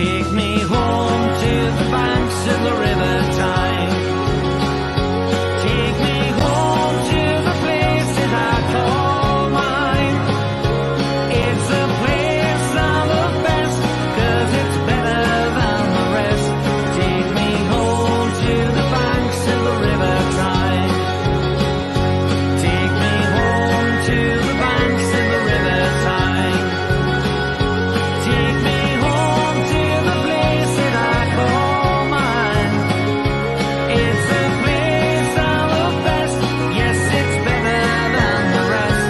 Take me home to the banks of the river Tyne. Take me home to the places I call mine. It's a place I love best, 'cause it's better than the rest. Take me home to the banks of the river Tyne. Take me home to the banks of the river Tyne. Take me home to the place that I call mine. It's a place I love best. Yes, it's better than the rest.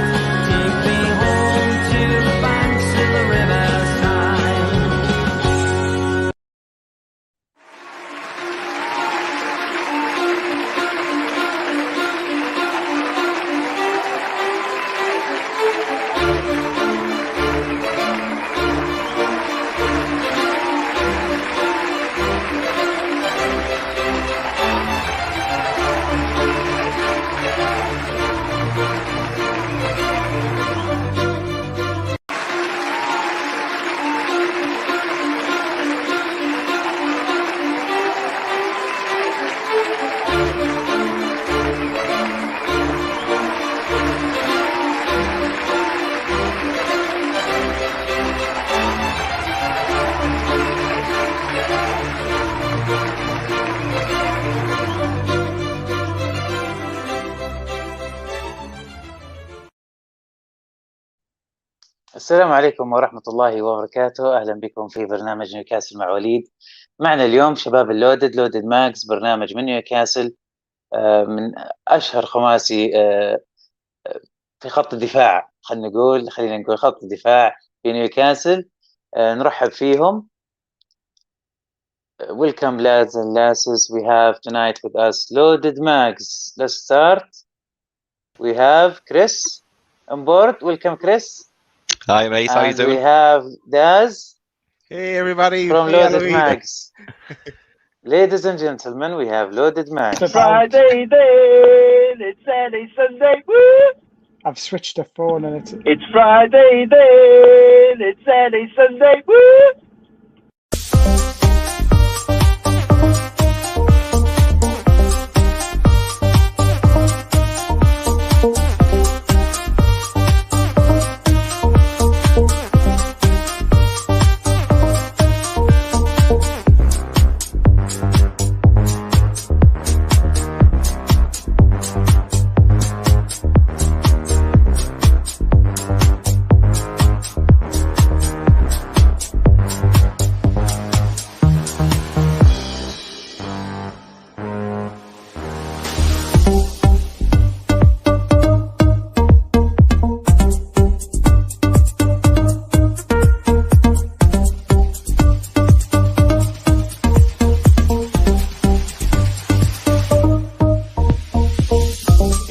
Take me home to the banks of the river Tyne. السلام عليكم ورحمة الله وبركاته. أهلا بكم في برنامج نيوكاسل مع وليد. معنا اليوم شباب لودد ماقز، برنامج من نيوكاسل، من أشهر خماسي في خط الدفاع. خلينا نقول خط الدفاع في نيوكاسل. نرحب فيهم. Welcome lads and lasses. We have tonight with us Loaded Mags. Let's start. We have Chris on board. Welcome, Chris. Hi mate, how you And doing? we have Daz Hey everybody, from hey, Loaded Eloise. Mags. Ladies and gentlemen, we have Loaded Mags. It's Friday then, it's Saturday, Sunday, woo! I've switched the phone and it's It's Friday then, it's Saturday, Sunday, woo!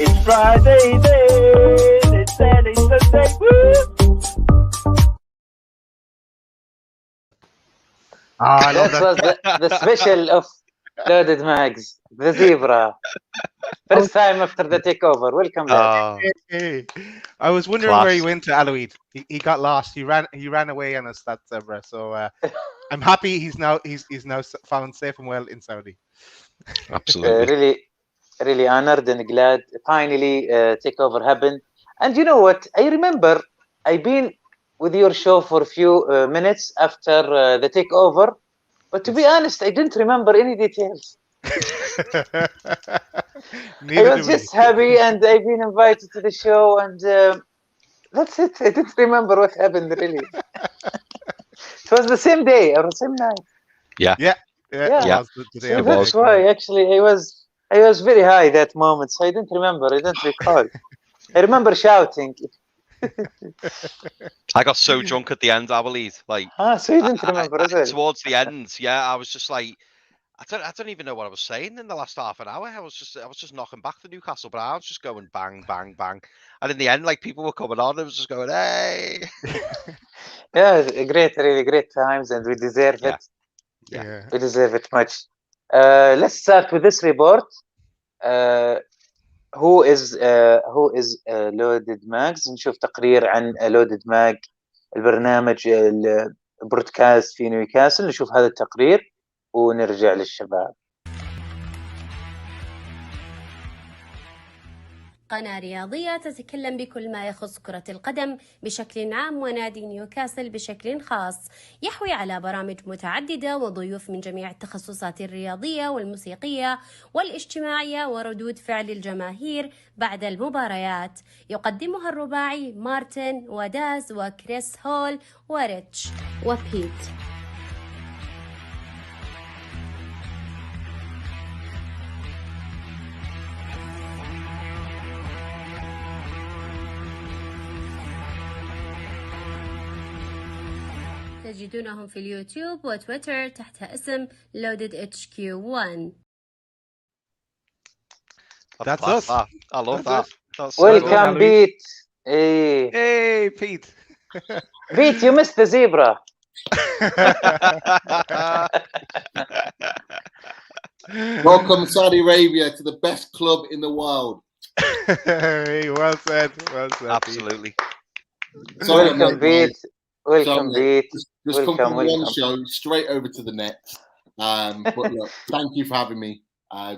It's Friday then, it's Saturday, Sunday, woo! I love That that. was the special of Loaded Mags, the zebra. First time after the takeover. Welcome, lads. Hey. I was wondering Class. where he went to Eloise. He got lost. He ran away on us, that zebra. So I'm happy he's now found safe and well in Saudi. Absolutely. Really honored and glad finally takeover happened. And you know what? I remember I've been with your show for a few minutes after the takeover, but to be honest, I didn't remember any details. I was just happy, and I've been invited to the show, and that's it. I didn't remember what happened really. It was the same day or the same night. Yeah. Yeah. It was the day So after. that's why actually I was very high that moment, so I didn't remember. I didn't recall. I remember shouting. I got so drunk at the end, I believe. Like, So you didn't remember as well? towards the end, yeah, I was just like, I don't even know what I was saying in the last half an hour. I was just knocking back the Newcastle Browns, just going bang, bang, bang. And in the end, like, people were coming on, it was just going, hey. Yeah, really great times, and we deserve it. Yeah. We deserve it much. Let's start with this report. who is لودد ماقز. نشوف تقرير عن لودد ماق، البرنامج برودكاست في نيوكاسل، نشوف هذا التقرير ونرجع للشباب. قناة رياضية تتكلم بكل ما يخص كرة القدم بشكل عام ونادي نيوكاسل بشكل خاص، يحوي على برامج متعددة وضيوف من جميع التخصصات الرياضية والموسيقية والاجتماعية وردود فعل الجماهير بعد المباريات. يقدمها الرباعي مارتن وداز وكريس هول وريتش وبيت. تجدونهم في اليوتيوب وتويتر تحت اسم لودد HQ1. That's us. I love that. That's so Welcome, good. Pete. Hey, Hey, Pete. Pete, you missed the zebra. Welcome, Saudi Arabia, to the best club in the world. Hey, well said. Well said. Absolutely. Sorry, Welcome, mate, guys. Pete. Welcome, Sorry, Pete. Just come Welcome, from one welcome. show straight over to the next. But look, thank you for having me.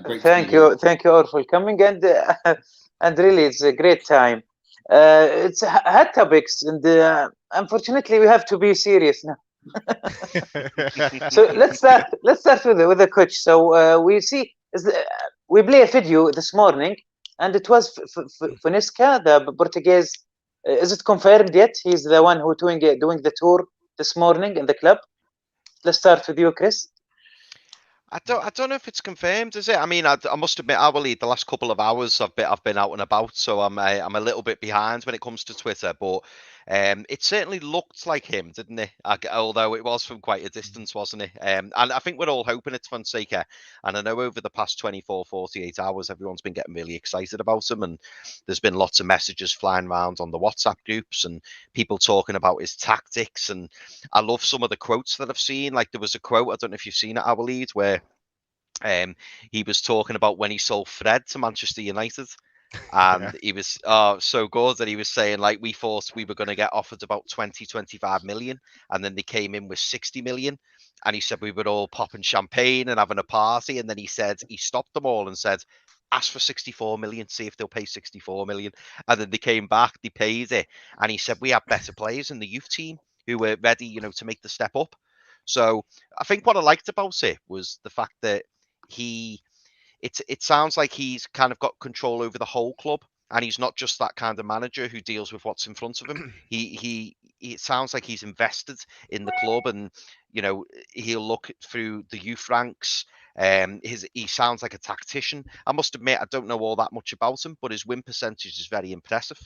Great to Thank be here. you. Thank you all for coming, and really, it's a great time. It's hot topics, and unfortunately, we have to be serious now. So let's start with the coach. So we see we play a video this morning, and it was Funesca, the Portuguese. Is it confirmed yet? He's the one who doing the tour this morning in the club. Let's start with you, Chris. I don't know if it's confirmed, is it? I mean, I must admit, I will lead the last couple of hours I've been out and about, so I'm a little bit behind when it comes to Twitter, but it certainly looked like him, didn't it? Although it was from quite a distance, wasn't it? And I think we're all hoping it's Fonseca. And I know over the past 24, 48 hours, everyone's been getting really excited about him, and there's been lots of messages flying around on the WhatsApp groups and people talking about his tactics. And I love some of the quotes that I've seen. Like there was a quote, I don't know if you've seen it, وليد, where he was talking about when he sold Fred to Manchester United, and he was so good that he was saying, like, we thought we were going to get offered about 20-25 million, and then they came in with 60 million, and he said we were all popping champagne and having a party, and then he said he stopped them all and said, ask for 64 million, see if they'll pay 64 million. And then they came back, they paid it, and he said we had better players in the youth team who were ready, to make the step up. So I think what I liked about it was the fact that it sounds like he's kind of got control over the whole club, and he's not just that kind of manager who deals with what's in front of him. It sounds like he's invested in the club, and he'll look through the youth ranks. He sounds like a tactician. I must admit, I don't know all that much about him, but his win percentage is very impressive.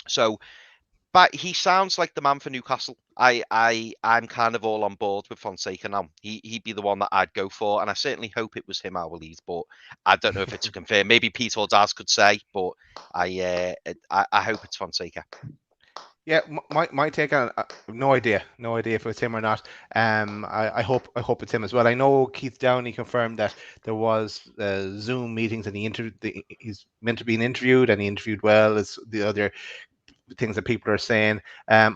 So, but he sounds like the man for Newcastle. I'm kind of all on board with Fonseca now. He'd be the one that I'd go for, and I certainly hope it was him, وليد, but I don't know if it's confirmed. Maybe Pete or Daz could say, but I hope it's Fonseca. Yeah, my take on it, no idea if it's him or not. I hope it's him as well. I know Keith Downey confirmed that there was Zoom meetings, and he's meant to be interviewed, and he interviewed well as the other things that people are saying. I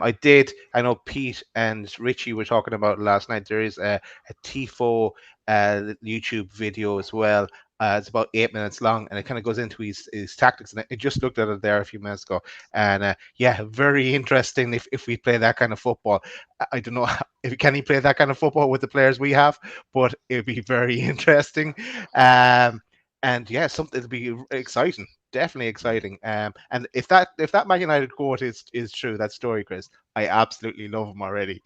know Pete and Richie were talking about last night. There is a Tifo YouTube video as well. It's about 8 minutes long, and it kind of goes into his tactics. And I just looked at it there a few minutes ago, and yeah, very interesting. If we play that kind of football, I don't know if can he play that kind of football with the players we have, but it'd be very interesting. And yeah, something to be exciting. Definitely exciting. And if that Man United quote is true, that story, Chris, I absolutely love him already.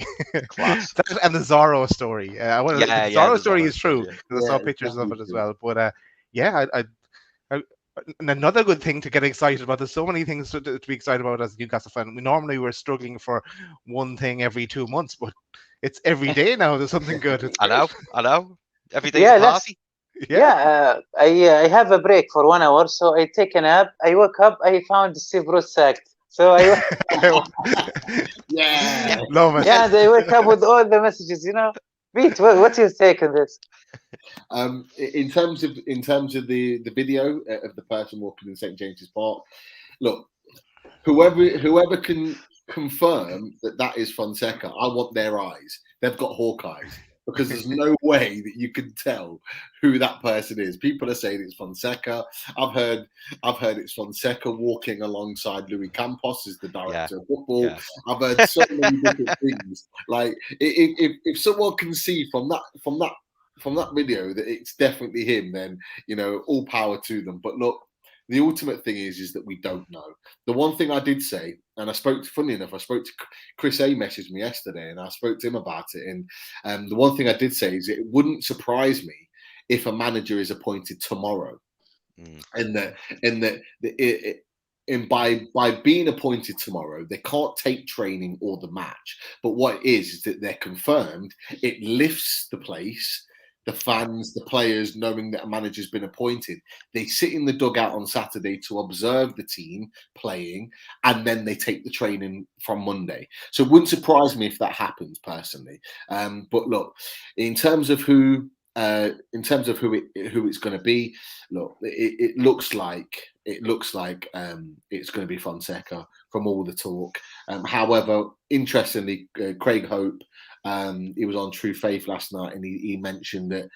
Class. And the Zorro story. The Zorro story is true, because I saw pictures of it as well. But yeah, and another good thing to get excited about. There's so many things to be excited about as a Newcastle fan. We're struggling for one thing every 2 months, but it's every day now. There's something good. I know. Every day's a party. Yeah, I have a break for 1 hour, so I take a nap. I woke up, I found Steve Bruce sacked. So love it. Yeah, they wake up with all the messages. Pete, what's your take on this? In terms of the video of the person walking in St James's Park, look, whoever confirm that is Fonseca, I want their eyes. They've got hawk eyes. Because there's no way that you can tell who that person is. People are saying it's Fonseca. I've heard it's Fonseca walking alongside Louis Campos as the director of football. Yeah. I've heard so many different things. Like if someone can see from that video that it's definitely him, then all power to them. But look, the ultimate thing is that we don't know. The one thing I did say, and funny enough, I spoke to Chris A. messaged me yesterday, and I spoke to him about it. And the one thing I did say is it wouldn't surprise me if a manager is appointed tomorrow, and by being appointed tomorrow, they can't take training or the match. But what it is that they're confirmed. It lifts the place. The fans, the players, knowing that a manager's been appointed, they sit in the dugout on Saturday to observe the team playing, and then they take the training from Monday. So it wouldn't surprise me if that happens personally. But look, in terms of who it's going to be, look, it looks like it's going to be Fonseca from all the talk. However, interestingly, Craig Hope. He was on True Faith last night, and he mentioned that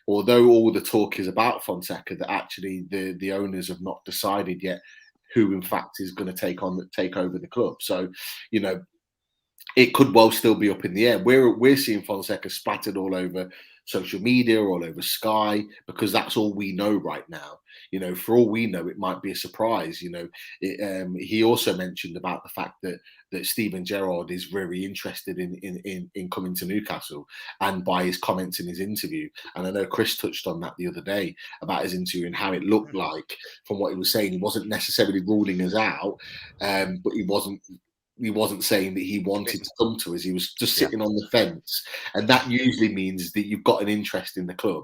although all the talk is about Fonseca, that actually the owners have not decided yet who, in fact, is going to take over the club. So, it could well still be up in the air. We're seeing Fonseca splattered all over social media, all over Sky, because that's all we know right now. For all we know, it might be a surprise. He also mentioned about the fact that Steven Gerrard is very interested in coming to Newcastle, and by his comments in his interview. And I know Chris touched on that the other day about his interview and how it looked like, from what he was saying, he wasn't necessarily ruling us out, but he wasn't saying that he wanted to come to us. He was just sitting on the fence, and that usually means that you've got an interest in the club.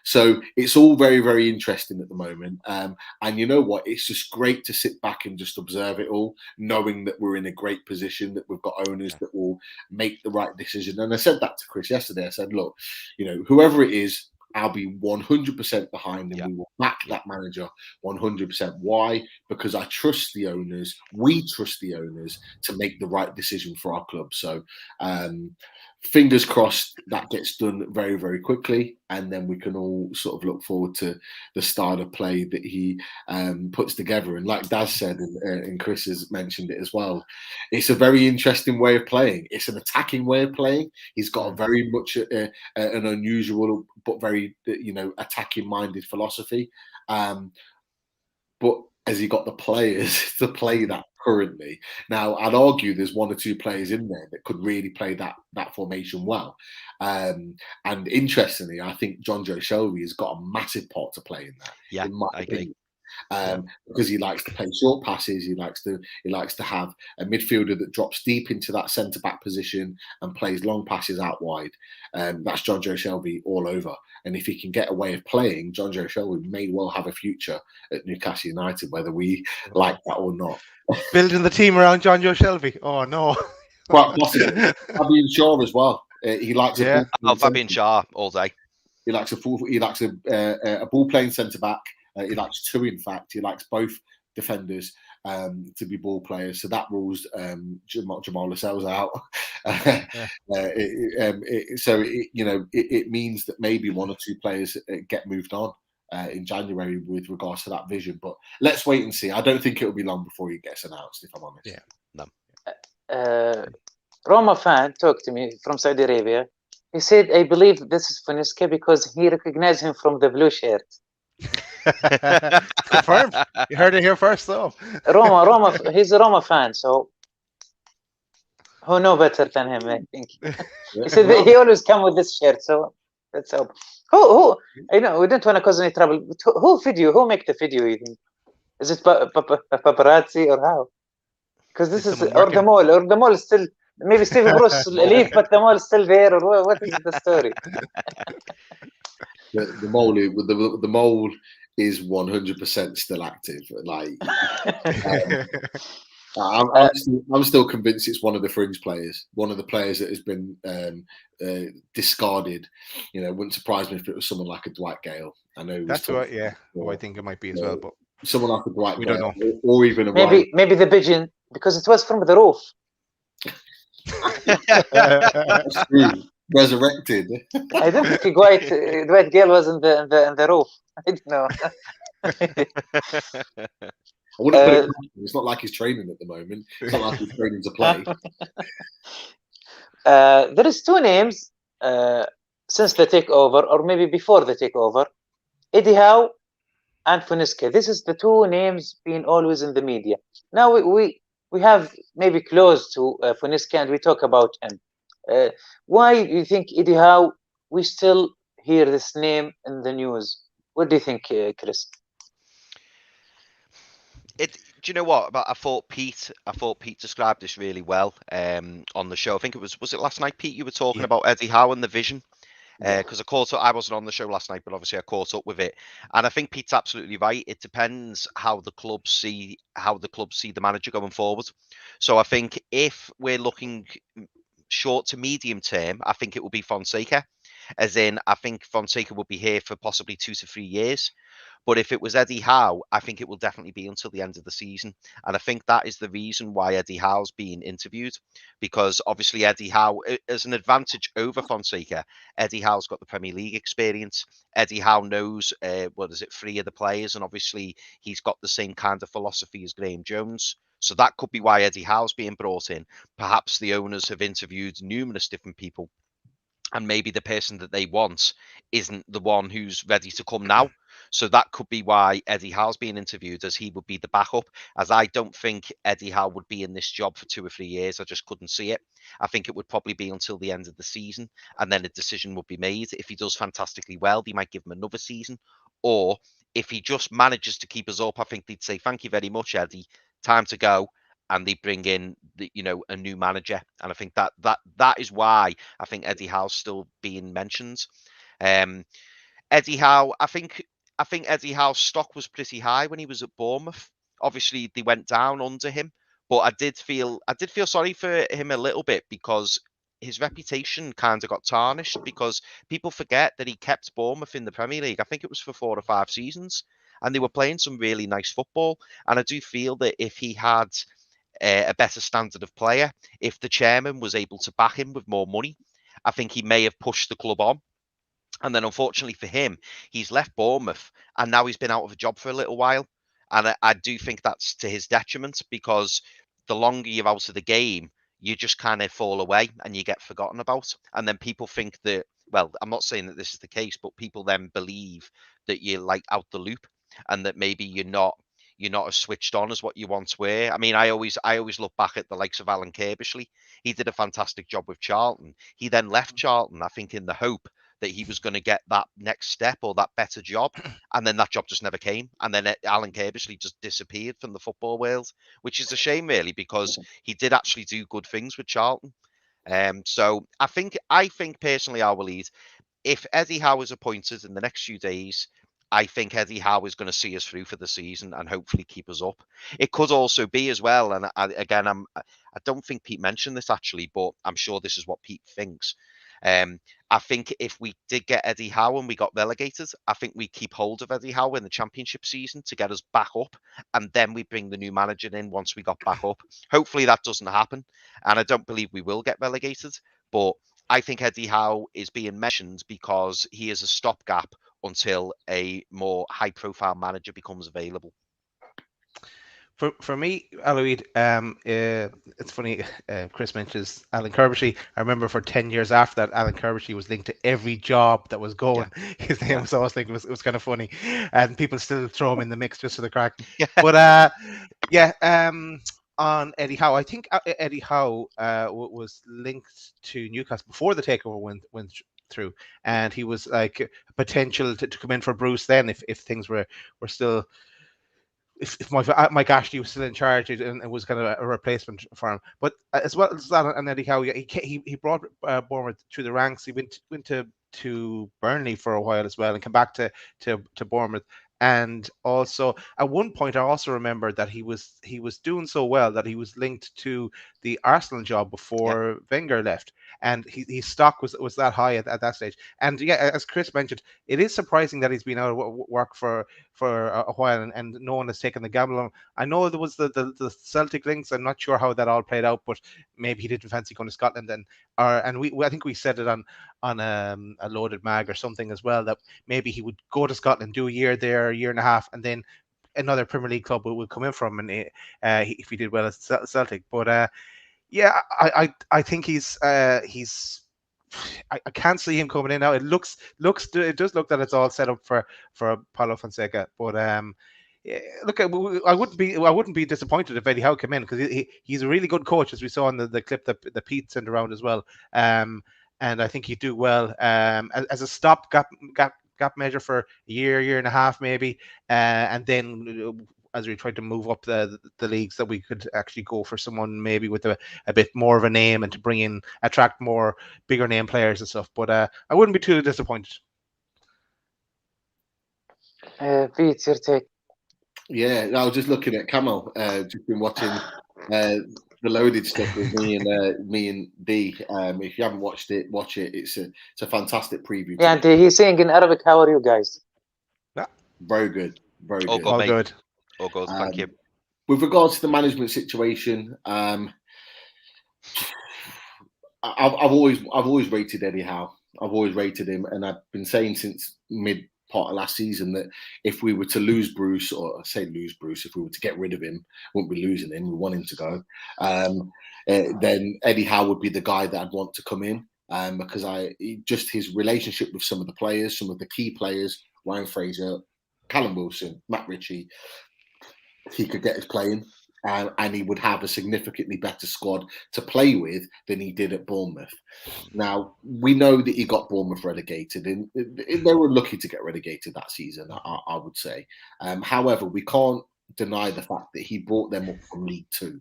So it's all very, very interesting at the moment. And you know what? It's just great to sit back and just observe it all, knowing that we're in a great position, that we've got owners that will make the right decision. And I said that to Chris yesterday. I said, look, whoever it is, I'll be 100% behind them. We will back that manager 100%. Why? Because I trust the owners. We trust the owners to make the right decision for our club. So fingers crossed that gets done very, very quickly, and then we can all sort of look forward to the style of play that he puts together. And like Daz said, and Chris has mentioned it as well, it's a very interesting way of playing. It's an attacking way of playing. He's got a very much an unusual but very attacking minded philosophy. But has he got the players to play that currently? Now, I'd argue there's one or two players in there that could really play that formation well. And interestingly, I think John Joe Shelby has got a massive part to play in that. Yeah, in my I agree. opinion. Because he likes to play short passes, he likes to have a midfielder that drops deep into that centre back position and plays long passes out wide. That's John Joe Shelby all over. And if he can get a way of playing, John Joe Shelby may well have a future at Newcastle United, whether we like that or not. Building the team around John Joe Shelby. Oh no. Quite possibly. Fabian Shaw as well. He likes Fabian Shaw all day. He likes a ball playing centre back. He likes two, in fact. He likes both defenders to be ball players. So that rules Jamal Lascelles out. It means that maybe one or two players get moved on in January with regards to that vision. But let's wait and see. I don't think it'll be long before he gets announced, if I'm honest. Yeah, no. Roma fan talked to me from Saudi Arabia. He said, I believe this is Fonseca because he recognized him from the blue shirt. Confirmed. You heard it here first, though. Roma. He's a Roma fan, so who know better than him? I think. He said that he always come with this shirt, so let's hope. Who? I know we don't want to cause any trouble. But who make the video? You think? Is it paparazzi or how? Because this is or the mall is still. Maybe Stevie Bruce leave, but the mall is still there. Or what is the story? The mole is 100% still active. Like, I'm still convinced it's one of the fringe players, one of the players that has been discarded. Wouldn't surprise me if it was someone like a Dwight Gale. I know that's what. Yeah, I think it might be as well. But someone like a Dwight we Gale, don't know. or even a maybe the pigeon. because it was from the roof. That's true. Resurrected. I don't think Dwight Gale was in the roof. I don't know. I wouldn't put it past him. It's not like he's training at the moment. It's not like he's training to play. There is two names since the takeover, or maybe before the takeover: Eddie Howe and Funiska. This is the two names being always in the media. Now we have maybe close to Funiska, and we talk about him. Why do you think Eddie Howe? We still hear this name in the news. What do you think, Chris? Do you know what? I thought Pete described this really well on the show. I think it was it last night, Pete? You were talking about Eddie Howe and the vision. Because I wasn't on the show last night, but obviously I caught up with it, and I think Pete's absolutely right. It depends how the clubs see the manager going forward. So I think if we're looking short to medium term, I think it will be Fonseca. As in, I think Fonseca will be here for possibly 2 to 3 years. But if it was Eddie Howe, I think it will definitely be until the end of the season. And I think that is the reason why Eddie Howe's being interviewed, because obviously Eddie Howe, as an advantage over Fonseca, Eddie Howe's got the Premier League experience. Eddie Howe knows, 3 of the players, and obviously he's got the same kind of philosophy as Graham Jones. So that could be why Eddie Howe's being brought in. Perhaps the owners have interviewed numerous different people, and maybe the person that they want isn't the one who's ready to come now. So that could be why Eddie Howe's being interviewed, as he would be the backup, as I don't think Eddie Howe would be in this job for 2 or 3 years. I just couldn't see it. I think it would probably be until the end of the season, and then a decision would be made. If he does fantastically well, they might give him another season. Or if he just manages to keep us up, I think they'd say, thank you very much, Eddie, time to go. And they bring in a new manager, and I think that is why I think Eddie Howe's still being mentioned. Eddie Howe, I think Eddie Howe's stock was pretty high when he was at Bournemouth. Obviously, they went down under him, but I did feel sorry for him a little bit, because his reputation kind of got tarnished, because people forget that he kept Bournemouth in the Premier League. I think it was for 4 or 5 seasons, and they were playing some really nice football. And I do feel that if he had a better standard of player, if the chairman was able to back him with more money, I think he may have pushed the club on. And then unfortunately for him, he's left Bournemouth, and now he's been out of a job for a little while. And I do think that's to his detriment, because the longer you're out of the game, you just kind of fall away and you get forgotten about. And then people think that, well, I'm not saying that this is the case, but people then believe that you're like out the loop, and that maybe you're not as switched on as what you once were. I mean, I always look back at the likes of Alan Kirbishley. He did a fantastic job with Charlton. He then left Charlton, I think, in the hope that he was going to get that next step or that better job, and then that job just never came. And then Alan Kirbishley just disappeared from the football world, which is a shame, really, because he did actually do good things with Charlton. So I think personally, I will lead. If Eddie Howe is appointed in the next few days, I think Eddie Howe is going to see us through for the season and hopefully keep us up. It could also be as well, and I don't think Pete mentioned this actually, but I'm sure this is what Pete thinks. I think if we did get Eddie Howe and we got relegated, I think we keep hold of Eddie Howe in the championship season to get us back up, and then we bring the new manager in once we got back up. Hopefully that doesn't happen, and I don't believe we will get relegated, but I think Eddie Howe is being mentioned because he is a stopgap until a more high-profile manager becomes available. For me, Aloid, it's funny, Chris mentions Alan Kirbishley. I remember for 10 years after that, Alan Kirbishley was linked to every job that was going. Yeah. His name was always linked. It was kind of funny. And people still throw him in the mix just for the crack. Yeah. But on Eddie Howe, I think Eddie Howe was linked to Newcastle before the takeover went through. And he was like a potential to come in for Bruce then if things were still... If Mike Ashley was still in charge and was kind of a replacement for him, but as well as that, and Eddie Howe, he brought Bournemouth through the ranks. He went to Burnley for a while as well, and came back to Bournemouth. And also at one point, I also remember that he was doing so well that he was linked to the Arsenal job before Wenger left, and his stock was that high at that stage. And yeah, as Chris mentioned, it is surprising that he's been out of work for a while, and no one has taken the gamble on him. I know there was the Celtic links. I'm not sure how that all played out, but maybe he didn't fancy going to Scotland, and I think we said it on a loaded mag or something as well, that maybe he would go to Scotland, do a year there, a year and a half, and then another Premier League club would come in from, and if he did well at Celtic. But yeah, I think he's I can't see him coming in now. It does look that it's all set up for Paulo Fonseca. But yeah, look, I wouldn't be disappointed if Eddie Howe came in, because he's a really good coach, as we saw in the clip that Pete sent around as well. And I think he'd do well as a stopgap measure for a year and a half maybe, and then as we tried to move up the leagues, that we could actually go for someone maybe with a bit more of a name, and to attract more bigger name players and stuff. But I wouldn't be too disappointed. Pete, your take. Yeah, I was just looking at Camo. Just been watching the Loaded stuff with me and D. If you haven't watched it, watch it. It's a fantastic preview. Yeah, and he's saying in Arabic, "How are you guys?" Yeah, very good, very good. All good. All good. Thank you. With regards to the management situation, I've always rated Eddie Howe. I've always rated him, and I've been saying since mid part of last season that if we were to lose Bruce, if we were to get rid of him, we wouldn't be losing him. We want him to go. Then Eddie Howe would be the guy that I'd want to come in, because just his relationship with some of the players, some of the key players, Ryan Fraser, Callum Wilson, Matt Ritchie, he could get his playing. And he would have a significantly better squad to play with than he did at Bournemouth. Now, we know that he got Bournemouth relegated, and they were lucky to get relegated that season, I would say. However, we can't deny the fact that he brought them up from League Two.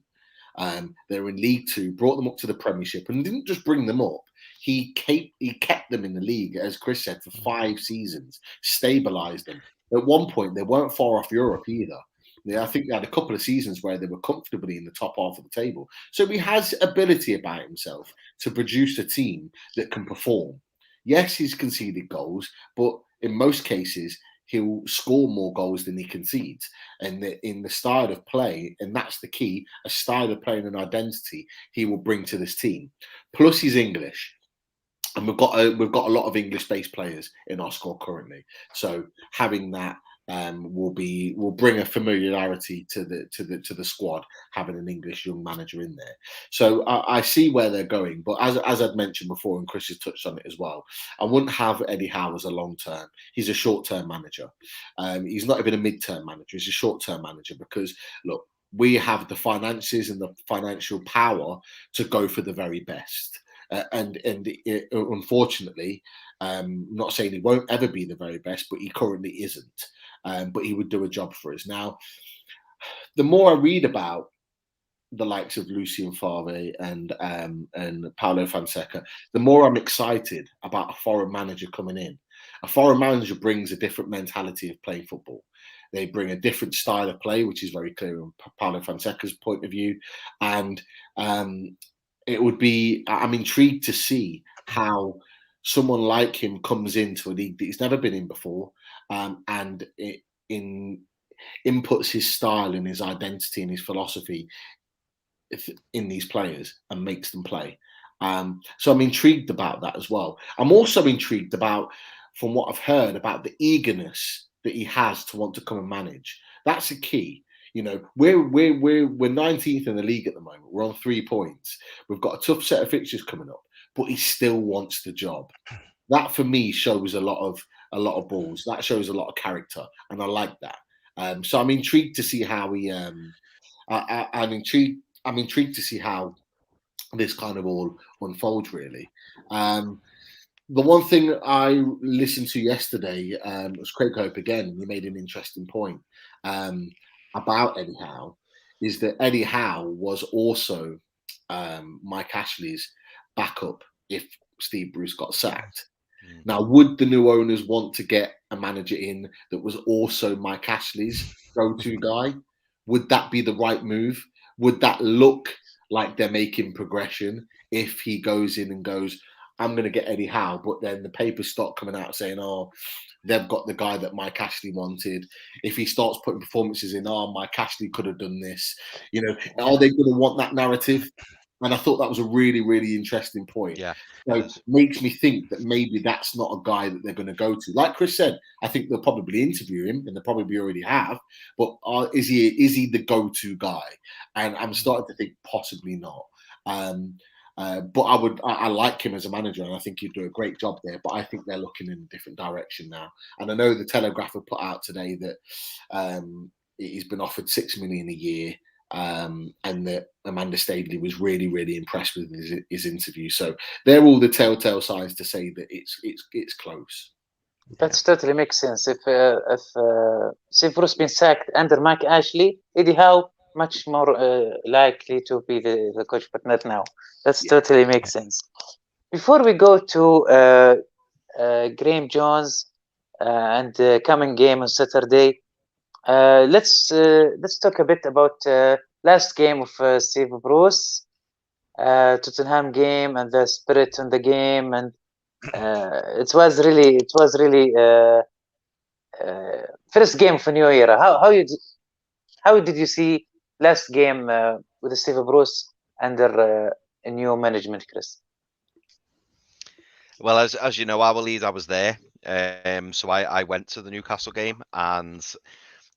They were in League Two, brought them up to the Premiership, and didn't just bring them up. He kept them in the league, as Chris said, for 5 seasons, stabilised them. At one point, they weren't far off Europe either. Yeah, I think they had a couple of seasons where they were comfortably in the top half of the table. So he has ability about himself to produce a team that can perform. Yes, he's conceded goals, but in most cases, he'll score more goals than he concedes. And in the style of play, and that's the key, a style of play and an identity he will bring to this team. Plus, he's English. And we've got a lot of English-based players in our squad currently. So having that will bring a familiarity to the squad, having an English young manager in there. So I see where they're going, but as I'd mentioned before, and Chris has touched on it as well, I wouldn't have Eddie Howe as a long term. He's a short term manager. He's not even a mid term manager. He's a short term manager, because look, we have the finances and the financial power to go for the very best. And unfortunately, not saying he won't ever be the very best, but he currently isn't. But he would do a job for us. Now, the more I read about the likes of Lucien Favre and Paulo Fonseca, the more I'm excited about a foreign manager coming in. A foreign manager brings a different mentality of playing football. They bring a different style of play, which is very clear from Paulo Fonseca's point of view. And I'm intrigued to see how someone like him comes into a league that he's never been in before, and inputs his style and his identity and his philosophy in these players and makes them play. So I'm intrigued about that as well. I'm also intrigued about, from what I've heard, about the eagerness that he has to want to come and manage. That's a key. You know, we're 19th in the league at the moment. We're on 3 points. We've got a tough set of fixtures coming up, but he still wants the job. That for me shows a lot of balls. That shows a lot of character, and I like that. So I'm intrigued to see how he. I'm intrigued to see how this kind of all unfolds. Really, the one thing I listened to yesterday was Craig Hope again. He made an interesting point about Eddie Howe, is that Eddie Howe was also Mike Ashley's backup if Steve Bruce got sacked. Now, would the new owners want to get a manager in that was also Mike Ashley's go-to guy? Would that be the right move? Would that look like they're making progression if he goes in and goes, I'm going to get Eddie Howe, but then the papers start coming out saying, oh, they've got the guy that Mike Ashley wanted. If he starts putting performances in, oh, Mike Ashley could have done this. You know, are they going to want that narrative? And I thought that was a really, really interesting point. Yeah. So it makes me think that maybe that's not a guy that they're going to go to. Like Chris said, I think they'll probably interview him, and they probably already have. But is he the go-to guy? And I'm starting to think possibly not. But I like him as a manager, and I think he'd do a great job there. But I think they're looking in a different direction now. And I know the Telegraph have put out today that he's been offered $6 million a year. And that Amanda Staveley was really, really impressed with his interview. So they're all the telltale signs to say that it's close. That's totally makes sense. If Steve Bruce been sacked under Mike Ashley, Eddie Howe much more likely to be the coach, but not now. That's totally makes sense. Before we go to Graham Jones and the coming game on Saturday, let's talk a bit about last game of Steve Bruce, Tottenham game, and the spirit in the game, and it was really first game of a new era. How did you see last game with Steve Bruce under a new management, Chris? Well, as you know, I was there. So I went to the Newcastle game, and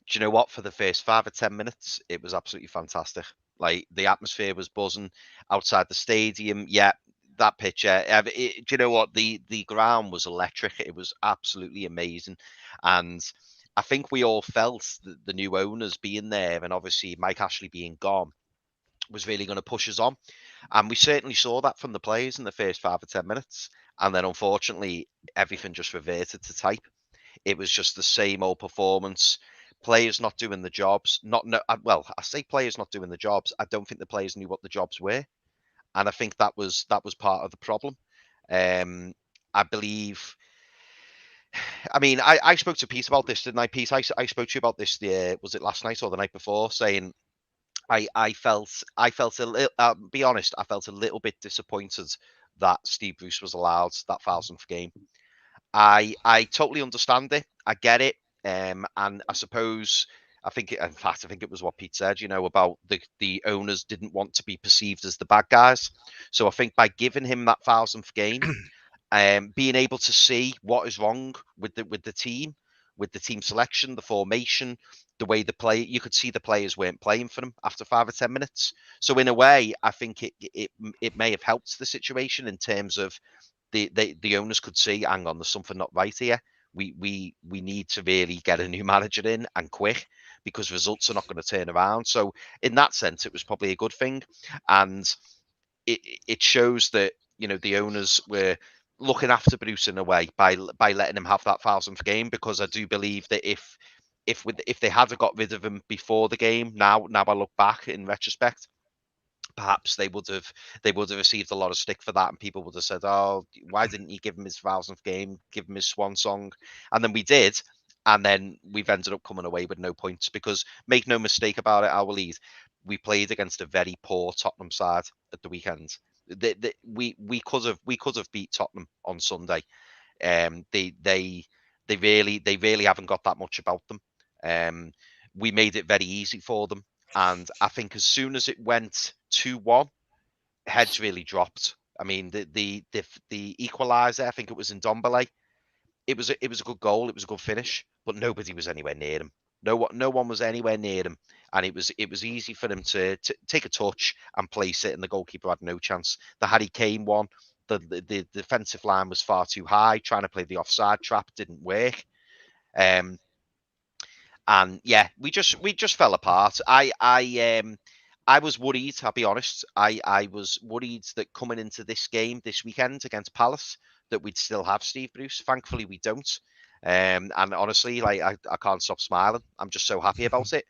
do you know what? For the first 5 or 10 minutes, it was absolutely fantastic. Like, the atmosphere was buzzing outside the stadium. Yeah, that picture. Do you know what? The ground was electric. It was absolutely amazing, and I think we all felt that the new owners being there, and obviously Mike Ashley being gone, was really going to push us on. And we certainly saw that from the players in the first 5 or 10 minutes. And then, unfortunately, everything just reverted to type. It was just the same old performance. Players not doing the jobs. Well, I say players not doing the jobs. I don't think the players knew what the jobs were, and I think that was part of the problem. I believe. I mean, I spoke to Pete about this, didn't I, Pete? I spoke to you about this. Was it last night or the night before? Saying I felt a little. Be honest, I felt a little bit disappointed that Steve Bruce was allowed that 1000th game. I totally understand it. I get it. And I suppose I think it was what Pete said, you know, about the owners didn't want to be perceived as the bad guys. So I think by giving him that 1000th game, being able to see what is wrong with the team selection, the formation, the way you could see the players weren't playing for them after 5 or 10 minutes. So in a way, I think it may have helped the situation in terms of the owners could see, hang on, there's something not right here. We need to really get a new manager in, and quick, because results are not going to turn around. So in that sense, it was probably a good thing, and it shows that, you know, the owners were looking after Bruce in a way by letting him have that 1000th game, because I do believe that if they had got rid of him before the game, now I look back in retrospect, perhaps they would have received a lot of stick for that, and people would have said, "Oh, why didn't you give him his 1000th game? Give him his swan song?" And then we did, and then we've ended up coming away with no points, because make no mistake about it, وليد, we played against a very poor Tottenham side at the weekend. We could have beat Tottenham on Sunday. They really haven't got that much about them. We made it very easy for them. And I think as soon as it went 2-1, heads really dropped. I mean, the equaliser, I think it was in Ndombele. It was a good goal. It was a good finish, but nobody was anywhere near him. No one was anywhere near him, and it was easy for them to take a touch and place it, and the goalkeeper had no chance. The Harry Kane one, the defensive line was far too high. Trying to play the offside trap didn't work. And yeah, we just fell apart. I was worried, I'll be honest. I was worried that coming into this game this weekend against Palace, that we'd still have Steve Bruce. Thankfully, we don't. And honestly, like, I can't stop smiling. I'm just so happy about it.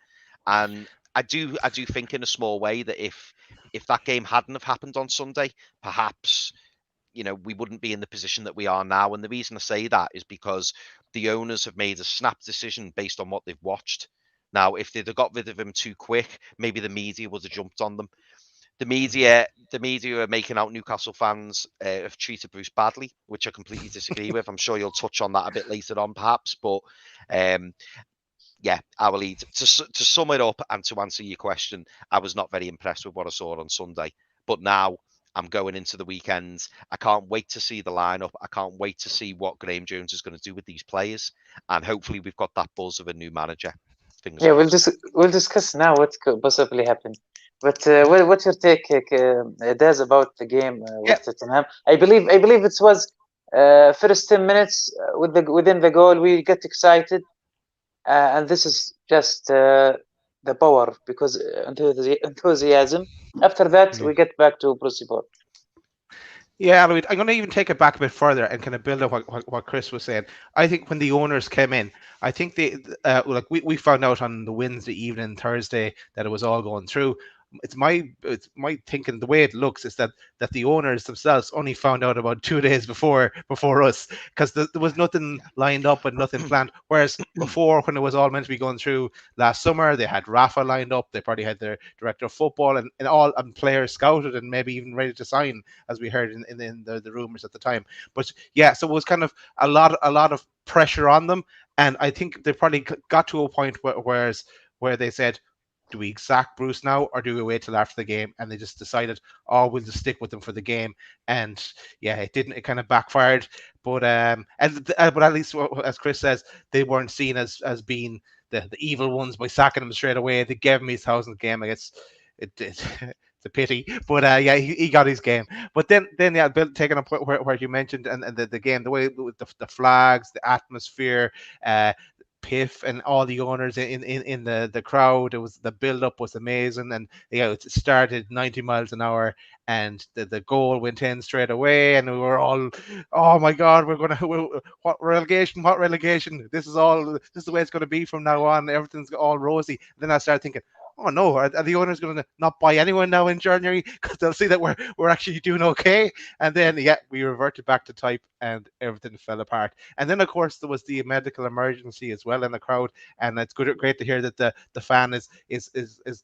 And I do think in a small way that if that game hadn't have happened on Sunday, perhaps, you know, we wouldn't be in the position that we are now. And the reason I say that is because the owners have made a snap decision based on what they've watched. Now, if they'd have got rid of him too quick, maybe the media would have jumped on them. the media are making out Newcastle fans have treated Bruce badly, which I completely disagree with. I'm sure you'll touch on that a bit later on, perhaps. But yeah, our lead. To sum it up and to answer your question, I was not very impressed with what I saw on Sunday. But now I'm going into the weekend. I can't wait to see the lineup. I can't wait to see what Graham Jones is going to do with these players. And hopefully we've got that buzz of a new manager. Fingers Yeah, crossed. we'll discuss now what could possibly happen. But what's your take, Des, about the game with Tottenham? I believe it was first 10 minutes within the goal we get excited, and this is just the power because enthusiasm. After that, we get back to Bruce Ball. Yeah, Louis, I'm going to even take it back a bit further and kind of build up what Chris was saying. I think when the owners came in, I think they like we found out on the Wednesday evening, Thursday, that it was all going through. It's my thinking. The way it looks is that the owners themselves only found out about 2 days before us, because there was nothing lined up and nothing planned. Whereas before, when it was all meant to be going through last summer, they had Rafa lined up. They probably had their director of football and players scouted and maybe even ready to sign, as we heard in the rumors at the time. But yeah, so it was kind of a lot of pressure on them, and I think they probably got to a point where they said, do we sack Bruce now or do we wait till after the game? And they just decided, oh, we'll just stick with them for the game. And yeah, it didn't. It kind of backfired. But but at least, as Chris says, they weren't seen as being the evil ones by sacking him straight away. They gave him his 1,000th game. I guess it's a pity. But yeah, he got his game. But then yeah, taking up where you mentioned and the game, the way with the flags, the atmosphere, Piff and all the owners in the crowd. It was, the build up was amazing, and yeah, it started 90 miles an hour, and the goal went in straight away, and we were all, oh my god, what relegation, this is the way it's going to be from now on, everything's all rosy. Then I started thinking, oh no, are the owners going to not buy anyone now in January because they'll see that we're actually doing okay? And then yeah, we reverted back to type and everything fell apart. And then of course there was the medical emergency as well in the crowd, and it's great to hear that the fan is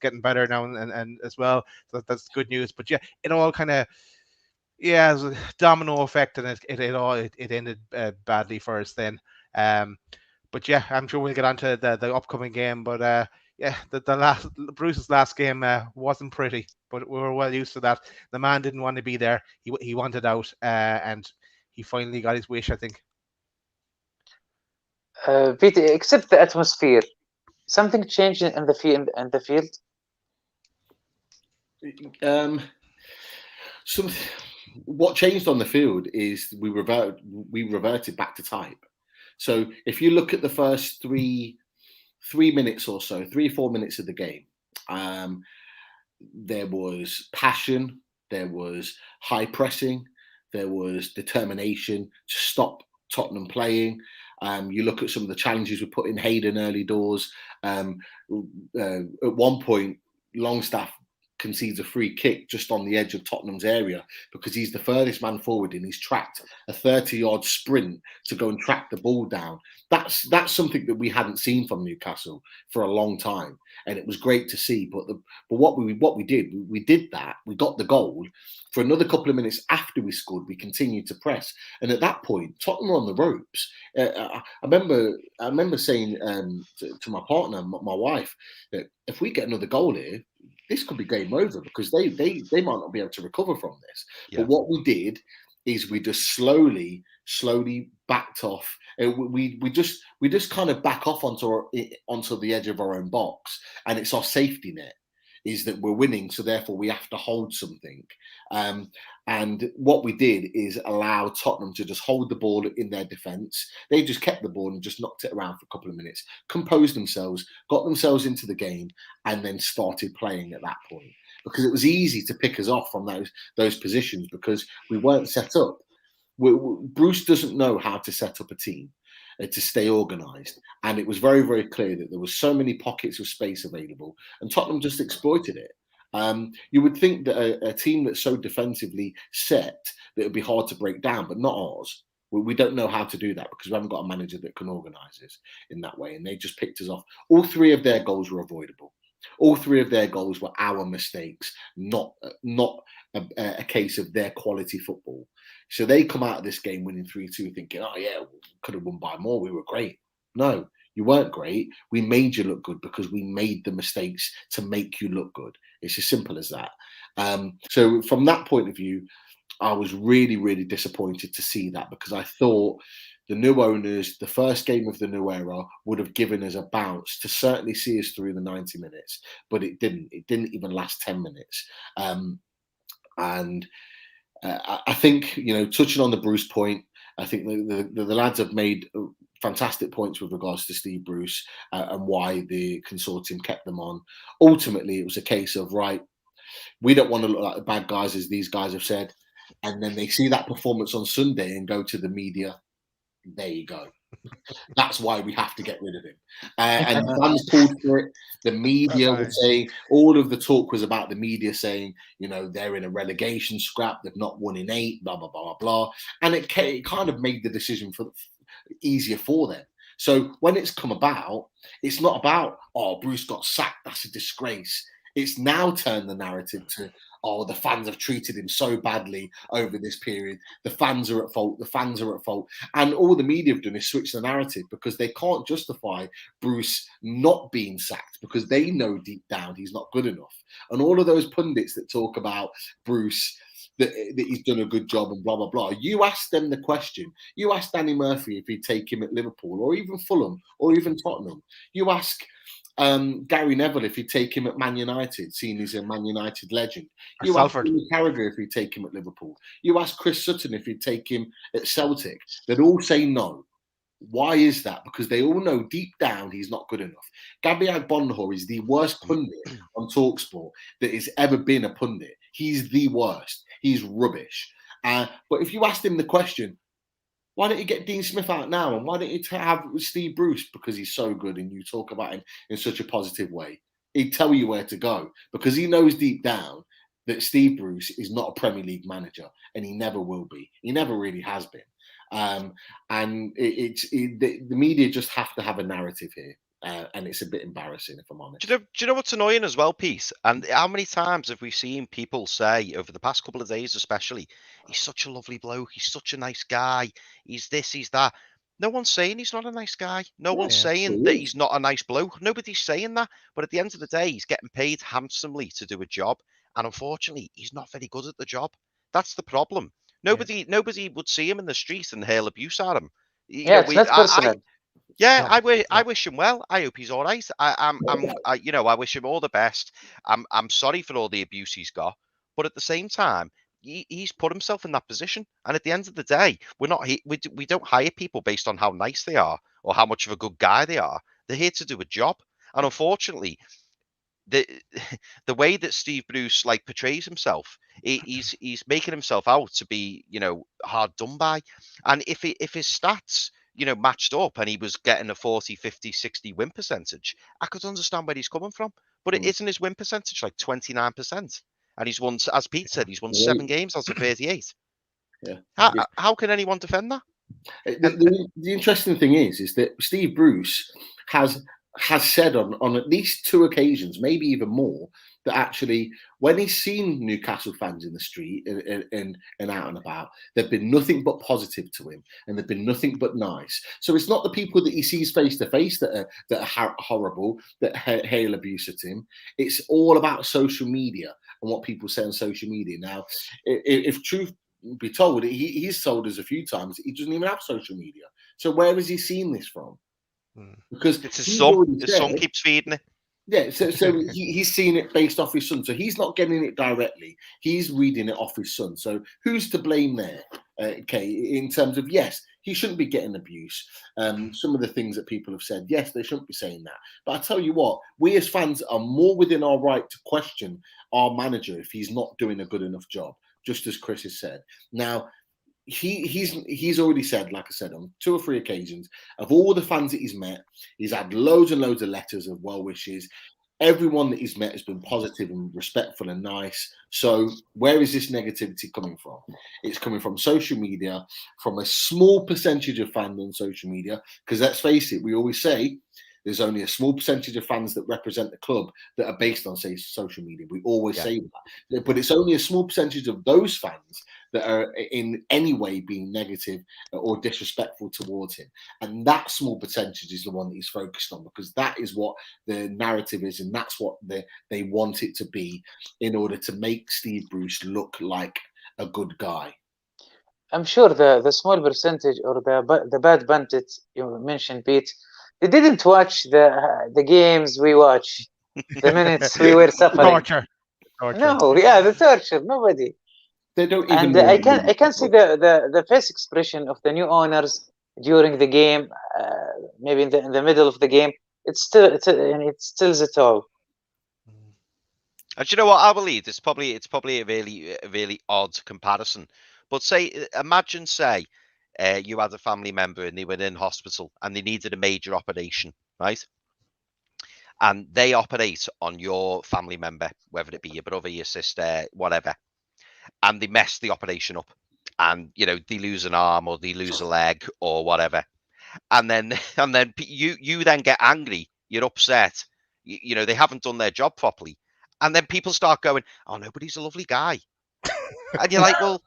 getting better now and as well. So that's good news. But yeah, it all kind of, yeah, it was a domino effect, and it ended badly for us then. But yeah, I'm sure we'll get on to the upcoming game. But yeah, the Bruce's last game wasn't pretty, but we were well used to that. The man didn't want to be there. He wanted out, and he finally got his wish, I think. Peter, except the atmosphere, something changed in the field. What changed on the field is we reverted back to type. So if you look at the first 3 minutes or so, 3-4 minutes of the game, there was passion, there was high pressing, there was determination to stop Tottenham playing. You look at some of the challenges we put in Hayden early doors. At one point, Longstaff concedes a free kick just on the edge of Tottenham's area because he's the furthest man forward and he's tracked a 30-yard sprint to go and track the ball down. That's something that we hadn't seen from Newcastle for a long time, and it was great to see. But what we did that. We got the goal. For another couple of minutes after we scored, we continued to press, and at that point, Tottenham were on the ropes. I remember saying to my partner, my wife, that if we get another goal here, this could be game over because they might not be able to recover from this. Yeah. But what we did is we just slowly backed off. We just kind of back off onto the edge of our own box, and it's our safety net is that we're winning, so therefore we have to hold something. And what we did is allow Tottenham to just hold the ball in their defence. They just kept the ball and just knocked it around for a couple of minutes, composed themselves, got themselves into the game, and then started playing at that point. Because it was easy to pick us off from those positions because we weren't set up. Bruce doesn't know how to set up a team to stay organised, and it was very, very clear that there were so many pockets of space available, and Tottenham just exploited it. You would think that a team that's so defensively set that it would be hard to break down, but not ours. We don't know how to do that because we haven't got a manager that can organise us in that way, and they just picked us off. All 3 of their goals were avoidable. All 3 of their goals were our mistakes, not a case of their quality football. So they come out of this game winning 3-2 thinking, oh yeah, we could have won by more. We were great. No, you weren't great. We made you look good because we made the mistakes to make you look good. It's as simple as that. So from that point of view, I was really, really disappointed to see that, because I thought the new owners, the first game of the new era, would have given us a bounce to certainly see us through the 90 minutes, but it didn't. It didn't even last 10 minutes. I think, touching on the Bruce point, I think the lads have made fantastic points with regards to Steve Bruce and why the consortium kept them on. Ultimately, it was a case of, right, we don't want to look like the bad guys, as these guys have said. And then they see that performance on Sunday and go to the media. There you go. That's why we have to get rid of him. And the fans called for it. The media were saying, all of the talk was about the media saying, they're in a relegation scrap. They've not won in 8, blah, blah, blah, blah. And it kind of made the decision easier for them. So when it's come about, it's not about, oh, Bruce got sacked, that's a disgrace. It's now turned the narrative to, oh, the fans have treated him so badly over this period. The fans are at fault. The fans are at fault. And all the media have done is switch the narrative, because they can't justify Bruce not being sacked, because they know deep down he's not good enough. And all of those pundits that talk about Bruce, that he's done a good job and blah, blah, blah. You ask them the question. You ask Danny Murphy if he'd take him at Liverpool or even Fulham or even Tottenham. You ask Gary Neville if he'd take him at Man United, seeing he's a Man United legend. You ask Jimmy Carragher if he'd take him at Liverpool. You ask Chris Sutton if he'd take him at Celtic. They'd all say no. Why is that? Because they all know deep down he's not good enough. Gabby Agbonlahor is the worst pundit on TalkSport that has ever been a pundit. He's the worst. He's rubbish. But if you asked him the question, why don't you get Dean Smith out now? And why don't you have Steve Bruce, because he's so good and you talk about him in such a positive way? He'd tell you where to go, because he knows deep down that Steve Bruce is not a Premier League manager, and he never will be. He never really has been. The media just have to have a narrative here. And it's a bit embarrassing, if I'm honest. Do you know what's annoying as well, Pete? And how many times have we seen people say over the past couple of days, especially, he's such a lovely bloke, he's such a nice guy, he's this, he's that. No one's saying he's not a nice guy. No one's saying that he's not a nice bloke. Nobody's saying that. But at the end of the day, he's getting paid handsomely to do a job. And unfortunately, he's not very good at the job. That's the problem. Nobody would see him in the street and hail abuse at him. It's not personal. I wish him well. I hope he's all right. I wish him all the best. I'm sorry for all the abuse he's got, but at the same time, he's put himself in that position. And at the end of the day, we don't hire people based on how nice they are or how much of a good guy they are. They're here to do a job. And unfortunately, the way that Steve Bruce portrays himself, he's making himself out to be hard done by. And if his stats matched up and he was getting a 40, 50, 60 win percentage, I could understand where he's coming from. But it isn't his win percentage, 29%. And he's won, as Pete said, he's won 7 games out of 38. How can anyone defend that? The interesting thing is that Steve Bruce has said on at least 2 occasions, maybe even more, that actually when he's seen Newcastle fans in the street and out and about, there've been nothing but positive to him, and there've been nothing but nice. So it's not the people that he sees face to face that are horrible, that hail abuse at him. It's all about social media and what people say on social media. Now, if truth be told, he's told us a few times that he doesn't even have social media. So where has he seen this from? Because it's his son. His son keeps feeding it. Yeah, so he's seen it based off his son. So he's not getting it directly. He's reading it off his son. So who's to blame there? In terms of, yes, he shouldn't be getting abuse. Some of the things that people have said, yes, they shouldn't be saying that. But I tell you what, we as fans are more within our right to question our manager if he's not doing a good enough job, just as Chris has said. Now, he's already said, like I said, on 2 or 3 occasions, of all the fans that he's met, he's had loads and loads of letters of well wishes. Everyone that he's met has been positive and respectful and nice. So where is this negativity coming from? It's coming from social media, from a small percentage of fans on social media, because let's face it, we always say there's only a small percentage of fans that represent the club that are based on, say, social media. We always say that, but it's only a small percentage of those fans that are in any way being negative or disrespectful towards him. And that small percentage is the one that he's focused on, because that is what the narrative is, and that's what they want it to be in order to make Steve Bruce look like a good guy. I'm sure the small percentage or the bad bandits you mentioned, Pete, they didn't watch the games we watch, the minutes we were suffering. Torture. No, yeah, the torture. Nobody. They don't even. And know I can see the face expression of the new owners during the game, maybe in the middle of the game. It still it all. And you know what, I believe it's probably a really odd comparison. But imagine you had a family member and they were in hospital and they needed a major operation, right? And they operate on your family member, whether it be your brother, your sister, whatever, and they mess the operation up, and they lose an arm or they lose a leg or whatever, and then you then get angry, you're upset, they haven't done their job properly, and then people start going, "Oh no, but he's a lovely guy," and you're like, "Well,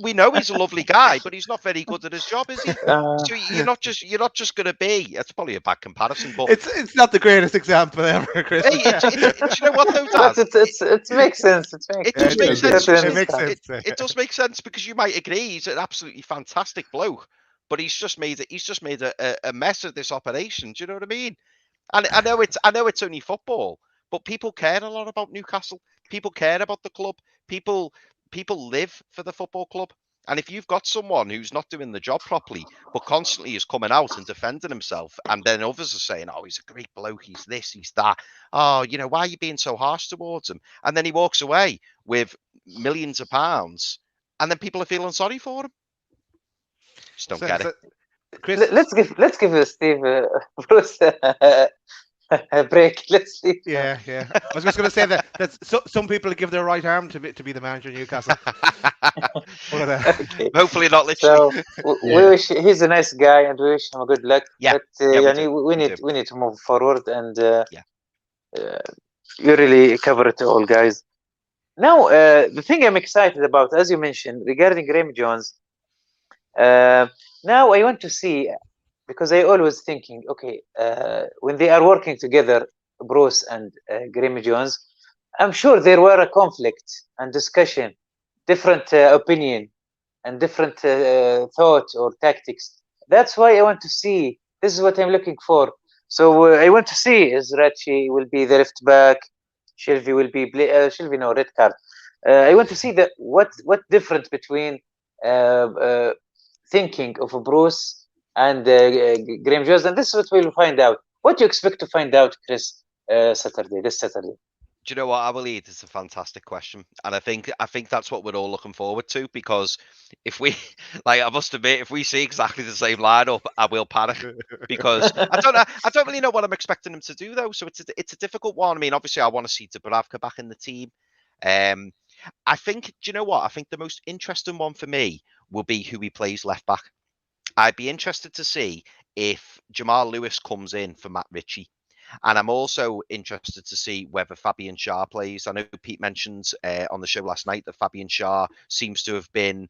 we know he's a lovely guy, but he's not very good at his job, is he?" So you're not just going to be. It's probably a bad comparison, but it's not the greatest example ever, Chris. Hey, do you know what though, Dad? It makes sense. It does make sense. It makes sense. It does make sense, because you might agree he's an absolutely fantastic bloke, but he's just made a mess of this operation. Do you know what I mean? And I know it's only football, but people care a lot about Newcastle. People care about the club. People live for the football club. And if you've got someone who's not doing the job properly, but constantly is coming out and defending himself, and then others are saying, "Oh, he's a great bloke, he's this, he's that. Oh, why are you being so harsh towards him?" And then he walks away with millions of pounds, and then people are feeling sorry for him. Just don't get it. Chris, let's give Steve Bruce a break. Let's see. Yeah. I was just going to say that some people give their right arm to be the manager of Newcastle. Okay. Hopefully not literally. So we wish he's a nice guy, and we wish him good luck. Yeah. But we need to move forward, and you really cover it all, guys. Now, the thing I'm excited about, as you mentioned, regarding Graham Jones. Now I want to see, because I always thinking, okay, when they are working together, Bruce and Graham Jones, I'm sure there were a conflict and discussion, different opinion, and different thought or tactics. That's why I want to see. This is what I'm looking for. So I want to see is Rachi will be the left back, Shelby will be Shelby no red card. I want to see what difference between thinking of Bruce and Graham Jones, and this is what we'll find out. What do you expect to find out, Chris, this Saturday? Do you know what, I believe it's a fantastic question, and I think that's what we're all looking forward to, because if we, I must admit, if we see exactly the same lineup, I will panic, because I don't really know what I'm expecting him to do though. So it's a difficult one. I mean, obviously, I want to see Dubravka back in the team. I think, do you know what? I think the most interesting one for me will be who he plays left back. I'd be interested to see if Jamal Lewis comes in for Matt Ritchie. And I'm also interested to see whether Fabian Schär plays. I know Pete mentioned on the show last night that Fabian Schär seems to have been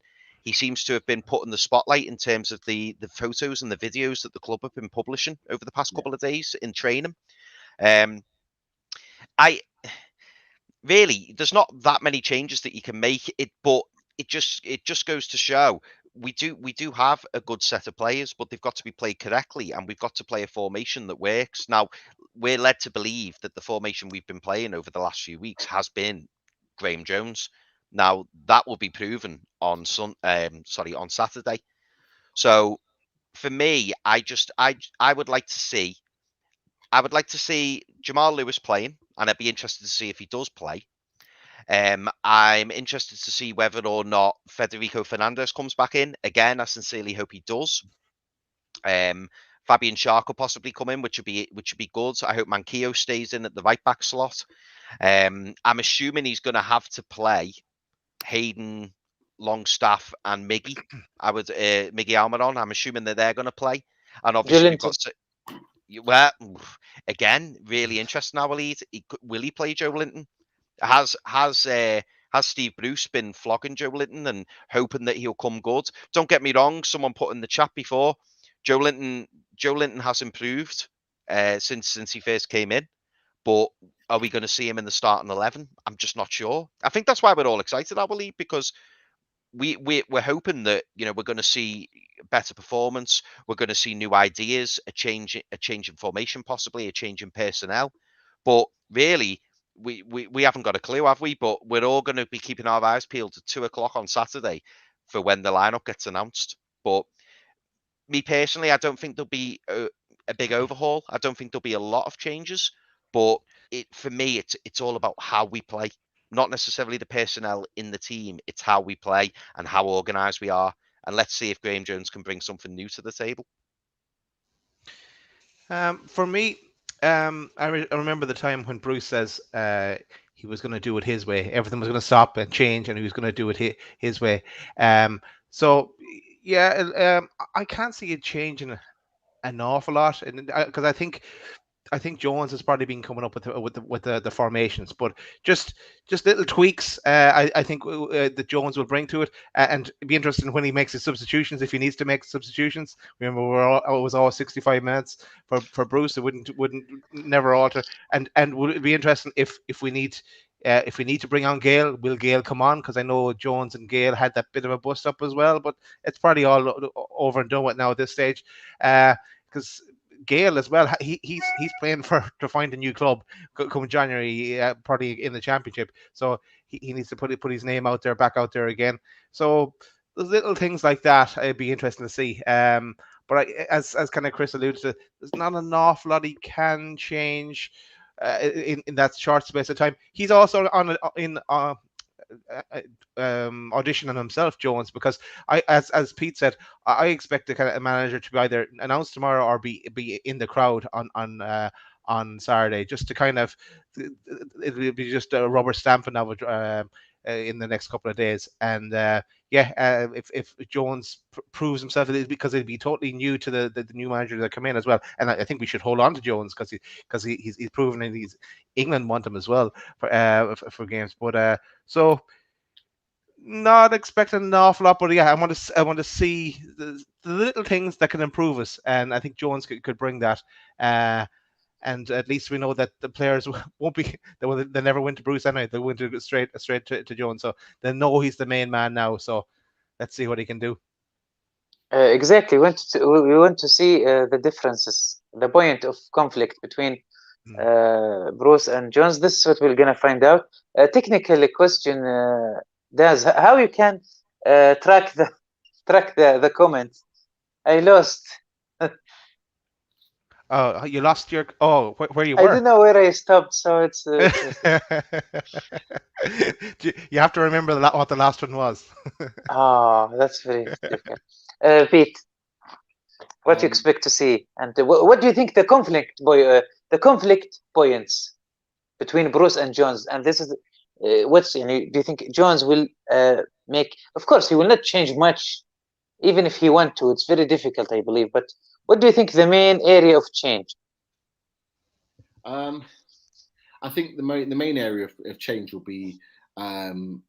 put in the spotlight in terms of the photos and the videos that the club have been publishing over the past couple of days in training. Really, there's not that many changes that you can make it, but it just goes to show we do have a good set of players, but they've got to be played correctly, and we've got to play a formation that works. Now, we're led to believe that the formation we've been playing over the last few weeks has been Graham Jones. Now, that will be proven on Saturday. So, for me, I would like to see Jamal Lewis playing, and I'd be interested to see if he does play. I'm interested to see whether or not Federico Fernandez comes back in. Again, I sincerely hope he does. Fabian Schär could possibly come in, which would be good. I hope Manquillo stays in at the right back slot. I'm assuming he's going to have to play Hayden, Longstaff, and Miggy. Miggy Almiron. I'm assuming that they're going to play, and obviously we've got Well, again, really interesting now, وليد. Will he play Joe Linton? Has Steve Bruce been flogging Joe Linton and hoping that he'll come good? Don't get me wrong. Someone put in the chat before, Joe Linton has improved since he first came in, but are we going to see him in the starting 11? I'm just not sure. I think that's why we're all excited, I believe, because we're hoping that we're going to see better performance. We're going to see new ideas, a change in formation, possibly a change in personnel. But really, we haven't got a clue, have we? But we're all going to be keeping our eyes peeled at 2:00 on Saturday for when the lineup gets announced. But me personally, I don't think there'll be a big overhaul. I don't think there'll be a lot of changes. But for me, it's all about how we play. Not necessarily the personnel in the team. It's how we play and how organised we are. And let's see if Graham Jones can bring something new to the table. For me, I remember the time when Bruce says he was going to do it his way. Everything was going to stop and change, and he was going to do it his way. So yeah, I can't see it changing an awful lot, because I think Jones has probably been coming up with the formations, but just little tweaks. I think that Jones will bring to it, and it'd be interesting when he makes his substitutions, if he needs to make substitutions. Remember, it was all 65 minutes for Bruce. It wouldn't never alter, and would it be interesting if we need. If we need to bring on Gale, will Gale come on? Because I know Jones and Gale had that bit of a bust up as well, but it's probably all over and done with now at this stage. Because Gale as well, he's playing to find a new club come January, probably in the championship. So he needs to put his name back out there again. So there's little things like that. It'd be interesting to see. But as kind of Chris alluded to, there's not an awful lot he can change in that short space of time. He's also auditioning himself, Jones, because as Pete said, I expect the kind of manager to be either announced tomorrow or be in the crowd on Saturday, just to kind of, it'll be just a rubber stamping of it in the next couple of days. And if Jones proves himself, because it'd be totally new to the new manager that come in as well. And I think we should hold on to Jones because he's proven, and England want him as well for games. But so not expecting an awful lot, but yeah, I want to see the little things that can improve us, and I think Jones could bring that. And at least we know that the players won't be. They never went to Bruce anyway. They went straight to Jones, so they know he's the main man now. So let's see what he can do. Exactly. We want to see the differences, the point of conflict between Bruce and Jones. This is what we're gonna find out. Technical question, Daz, how you can track the comments? I lost. Oh, you lost your. Oh, where you were? I don't know where I stopped, so it's. You have to remember what the last one was. That's very difficult. Pete, what do you expect to see, and what do you think the conflict points between Bruce and Jones? And this is do you think Jones will make? Of course, he will not change much, even if he want to. It's very difficult, I believe. But what do you think the main area of change? I think the main area of change will be the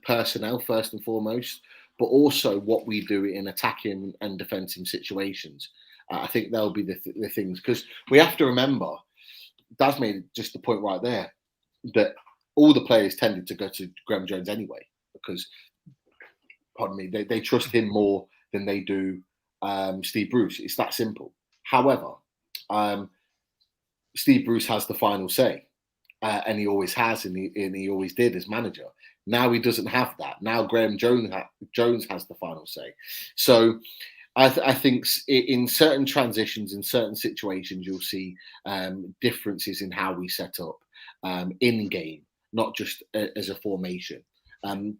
personnel first and foremost, but also what we do in attacking and defensive situations. I think that'll be the things, because we have to remember, Daz made just the point right there, that all the players tended to go to Graham Jones anyway, because, pardon me, they trust him more than they do Steve Bruce. It's that simple. However, Steve Bruce has the final say, and he always has, and he always did as manager. Now he doesn't have that. Now Graham Jones has the final say. So I think in certain transitions, in certain situations, you'll see differences in how we set up in game, not just as a formation.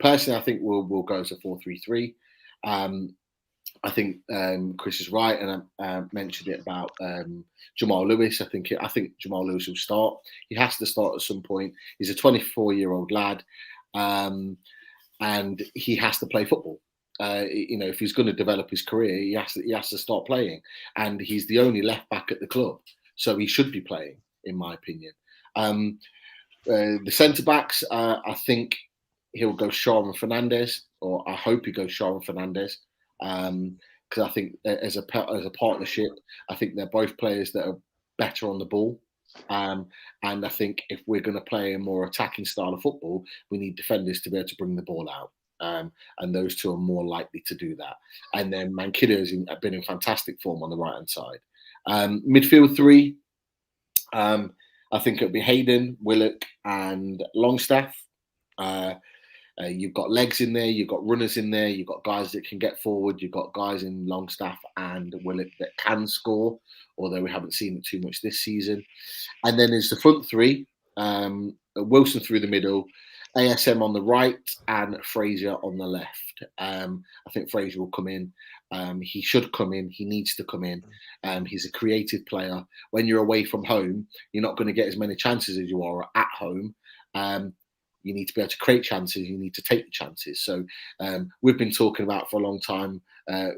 Personally, I think we'll go as a 4-3-3. I think Chris is right, and I mentioned it about Jamal Lewis. I think Jamal Lewis will start. He has to start at some point. He's a 24-year-old lad, and he has to play football. If he's going to develop his career, he has to start playing, and he's the only left back at the club, so he should be playing, in my opinion. The centre backs, I think he'll go Shaw and Fernandez, or I hope he goes Shaw and Fernandez, because I think as a partnership, I think they're both players that are better on the ball. And I think if we're going to play a more attacking style of football, we need defenders to be able to bring the ball out. And those two are more likely to do that. And then Mankido has been in fantastic form on the right hand side. Midfield three, I think it'll be Hayden, Willock, and Longstaff. You've got legs in there, you've got runners in there, you've got guys that can get forward, you've got guys in Longstaff and Willock that can score, although we haven't seen it too much this season. And then there's the front three, Wilson through the middle, ASM on the right, and Fraser on the left. I think Fraser will come in. He should come in. He needs to come in. He's a creative player. When you're away from home, you're not going to get as many chances as you are at home. You need to be able to create chances. You need to take the chances. So we've been talking about for a long time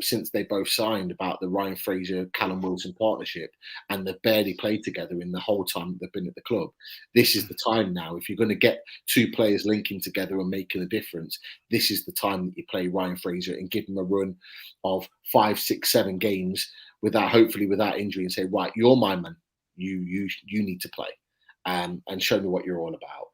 since they both signed about the Ryan Fraser, Callum Wilson partnership, and they've barely played together in the whole time they've been at the club. This is the time now. If you're going to get two players linking together and making a difference, this is the time that you play Ryan Fraser and give him a run of 5, 6, 7 games hopefully without injury, and say, right, you're my man. You need to play. And show me what you're all about.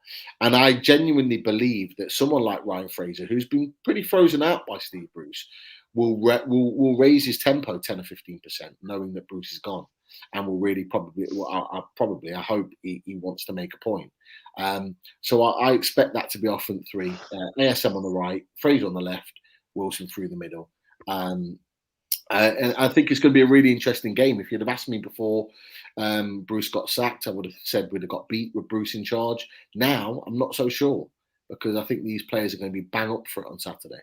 And I genuinely believe that someone like Ryan Fraser, who's been pretty frozen out by Steve Bruce, will raise his tempo 10 or 15%, knowing that Bruce is gone, and will really I hope he wants to make a point. So I expect that to be our front three: ASM on the right, Fraser on the left, Wilson through the middle. And I think it's going to be a really interesting game. If you'd have asked me before Bruce got sacked, I would have said we'd have got beat with Bruce in charge. Now, I'm not so sure, because I think these players are going to be bang up for it on Saturday.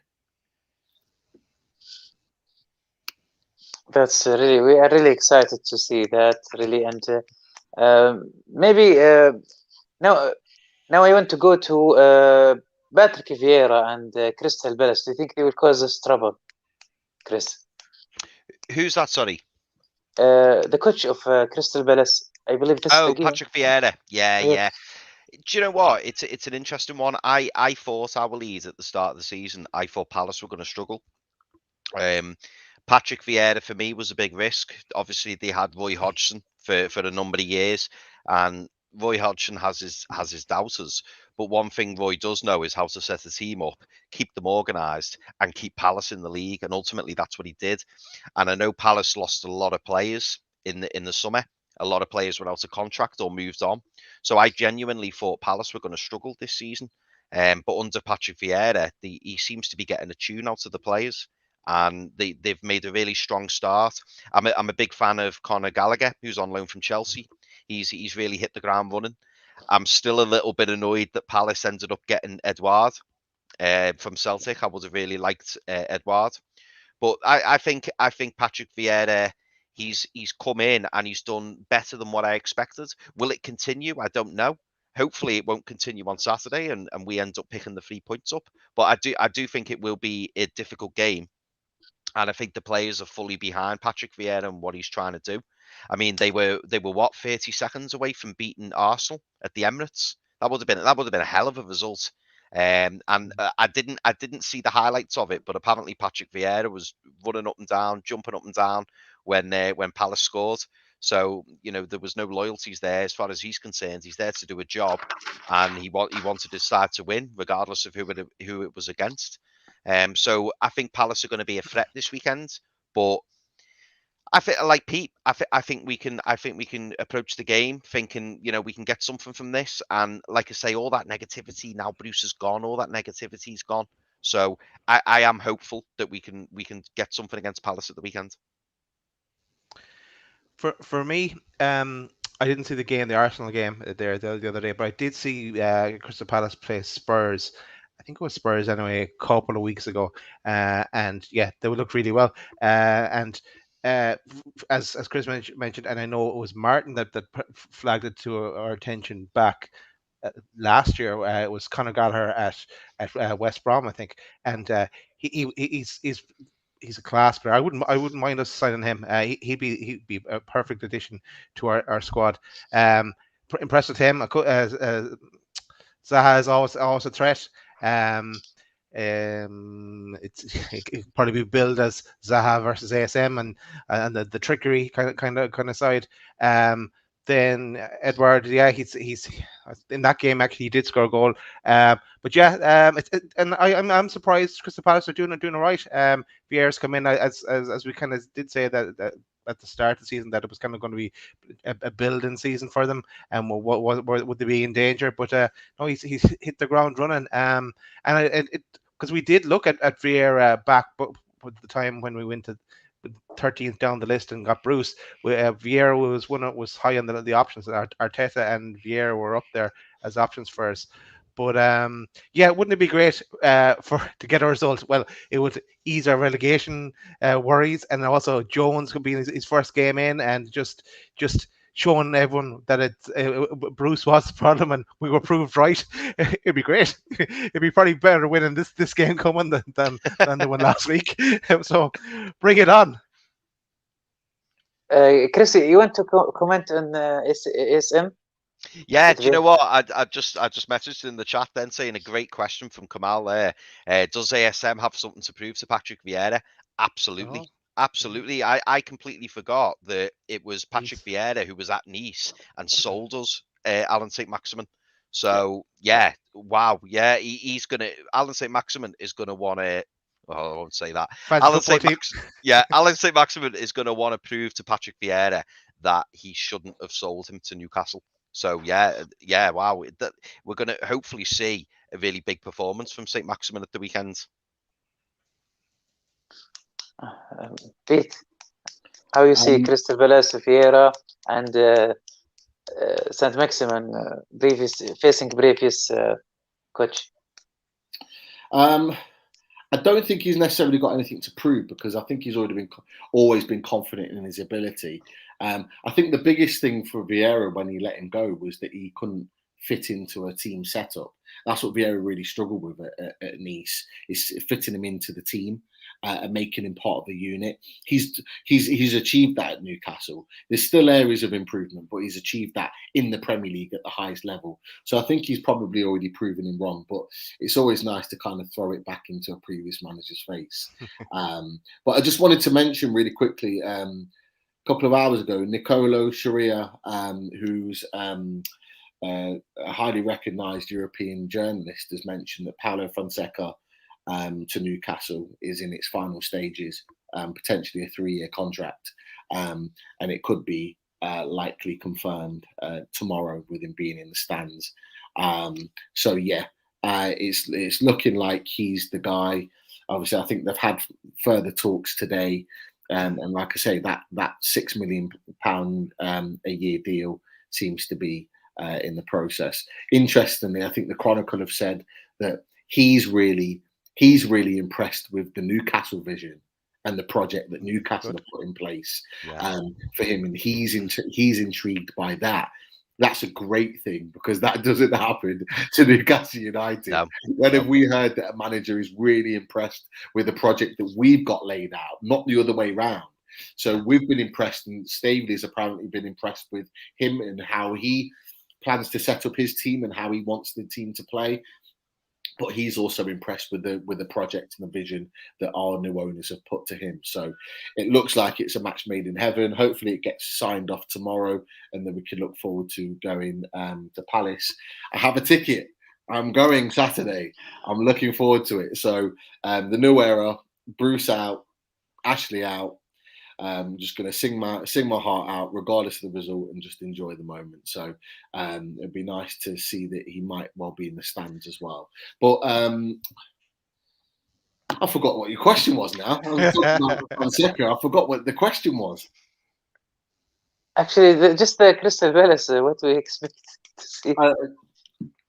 That's we are really excited to see that, really. And maybe now I want to go to Patrick Vieira and Crystal Palace. Do you think they will cause us trouble, Chris? Who's that? Sorry. The coach of Crystal Palace, I believe this is the game. Patrick Vieira. Yeah. Do you know what? It's an interesting one. I thought our lead at the start of the season, I thought Palace were going to struggle. Patrick Vieira for me was a big risk. Obviously, they had Roy Hodgson for a number of years, and Roy Hodgson has his doubters. But one thing Roy does know is how to set a team up, keep them organised, and keep Palace in the league. And ultimately, that's what he did. And I know Palace lost a lot of players in the summer. A lot of players were out of contract or moved on. So I genuinely thought Palace were going to struggle this season. But under Patrick Vieira, he seems to be getting a tune out of the players, and they've made a really strong start. I'm a big fan of Conor Gallagher, who's on loan from Chelsea. He's really hit the ground running. I'm still a little bit annoyed that Palace ended up getting Edouard from Celtic. I would have really liked Edouard, but I think Patrick Vieira, he's come in and he's done better than what I expected. Will it continue? I don't know. Hopefully it won't continue on Saturday and we end up picking the 3 points up. But I do think it will be a difficult game. And I think the players are fully behind Patrick Vieira and what he's trying to do. I mean, they were what, 30 seconds away from beating Arsenal at the Emirates. That would have been a hell of a result. And I didn't see the highlights of it, but apparently Patrick Vieira was running up and down, jumping up and down when Palace scored. So there was no loyalties there as far as he's concerned. He's there to do a job, and he wanted his side to win, regardless of who it was against. So I think Palace are going to be a threat this weekend, but I think, like Pete, I think we can approach the game thinking, we can get something from this. And like I say, all that negativity now, Bruce is gone. All that negativity's gone. So I am hopeful that we can get something against Palace at the weekend. For me, I didn't see the Arsenal game there the other day, but I did see Crystal Palace play Spurs. I think it was Spurs anyway, a couple of weeks ago, and yeah, they would look really well. And as Chris mentioned, and I know it was Martin that flagged it to our attention back last year. It was Conor Gallagher at West Brom, I think, and he's a class player. I wouldn't mind us signing him. He'd be a perfect addition to our squad. Impressed with him. Zaha is always a threat. It could probably be billed as Zaha versus ASM and the trickery kind of side. Then Edward, yeah, he's in that game actually he did score a goal. But yeah, I'm surprised Crystal Palace are doing all right. Vieira's come in as we kind of did say that at the start of the season that it was kind of going to be a building season for them, and would they be in danger? But no, he's hit the ground running. And it because we did look at Vieira back, but at the time when we went to 13th down the list and got Bruce, Vieira was high on the options. Arteta and Vieira were up there as options for us. But yeah, wouldn't it be great to get a result? Well, it would ease our relegation worries, and also Jones could be his first game in, and just showing everyone that Bruce was the problem, and we were proved right. It'd be great. It'd be probably better winning this game coming than the one last week. So bring it on. Chris, you want to comment on SM? Yeah, do you know what? I just messaged in the chat then saying a great question from Kamal there. Does ASM have something to prove to Patrick Vieira? Absolutely. Oh. Absolutely. I completely forgot that it was Patrick Vieira who was at Nice and sold us Alan St-Maximin. So, yeah, wow. Yeah, Alan St-Maximin is going to want to, I won't say that. Alan St-Maximin is going to want to prove to Patrick Vieira that he shouldn't have sold him to Newcastle. So, yeah, wow. We're going to hopefully see a really big performance from St-Maximin at the weekend. Pete, how you see Crystal Palace, Vieira, and St-Maximin facing previous coach? I don't think he's necessarily got anything to prove, because I think he's always been confident in his ability. I think the biggest thing for Vieira when he let him go was that he couldn't fit into a team setup. That's what Vieira really struggled with at Nice, is fitting him into the team and making him part of the unit. He's achieved that at Newcastle. There's still areas of improvement, but he's achieved that in the Premier League at the highest level. So I think he's probably already proven him wrong, but it's always nice to kind of throw it back into a previous manager's face. But I just wanted to mention really quickly, a couple of hours ago, Nicolo Sharia, who's a highly recognised European journalist, has mentioned that Paulo Fonseca to Newcastle is in its final stages, potentially a 3-year contract, and it could be likely confirmed tomorrow with him being in the stands. So yeah, it's looking like he's the guy. Obviously, I think they've had further talks today, and like I say, that £6 million a year deal seems to be in the process. Interestingly, I think the Chronicle have said that he's really impressed with the Newcastle vision and the project that Newcastle have put in place for him, and he's intrigued by that. That's a great thing, because that doesn't happen to Newcastle United. No. When have we heard that a manager is really impressed with the project that we've got laid out, not the other way round? So we've been impressed, and Staveley's apparently been impressed with him and how he plans to set up his team and how he wants the team to play. But he's also impressed with the project and the vision that our new owners have put to him. So it looks like it's a match made in heaven. Hopefully it gets signed off tomorrow, and then we can look forward to going to Palace. I have a ticket. I'm going Saturday. I'm looking forward to it. So the new era, Bruce out, Ashley out. I'm just going to sing my heart out, regardless of the result, and just enjoy the moment. So it'd be nice to see that he might well be in the stands as well. But I forgot what your question was now. I was talking about Fonseca. I forgot what the question was. Actually, just the Crystal Palace, what we expect to see.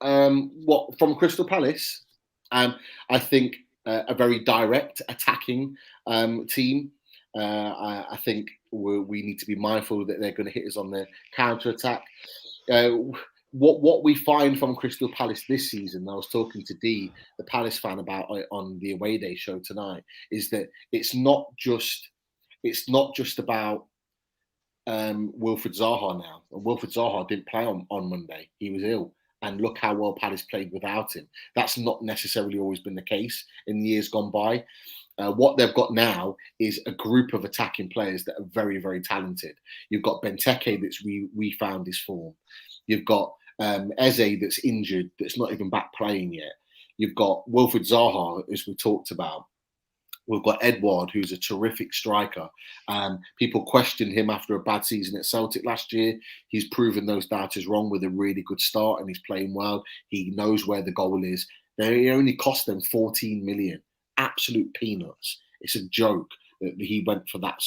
What from Crystal Palace? I think a very direct attacking team. I think we need to be mindful that they're going to hit us on the counter attack. what we find from Crystal Palace this season, I was talking to Dee, the Palace fan, about it on the away day show tonight, is that it's not just about Wilfried Zaha now. And Wilfried Zaha didn't play on Monday. He was ill. And look how well Palace played without him. That's not necessarily always been the case in the years gone by. What they've got now is a group of attacking players that are very, very talented. You've got Benteke that's refound his form. You've got Eze that's injured, that's not even back playing yet. You've got Wilfried Zaha, as we talked about. We've got Edouard, who's a terrific striker. People questioned him after a bad season at Celtic last year. He's proven those doubters wrong with a really good start, and he's playing well. He knows where the goal is. They only cost them 14 million. Absolute peanuts. It's a joke that he went for that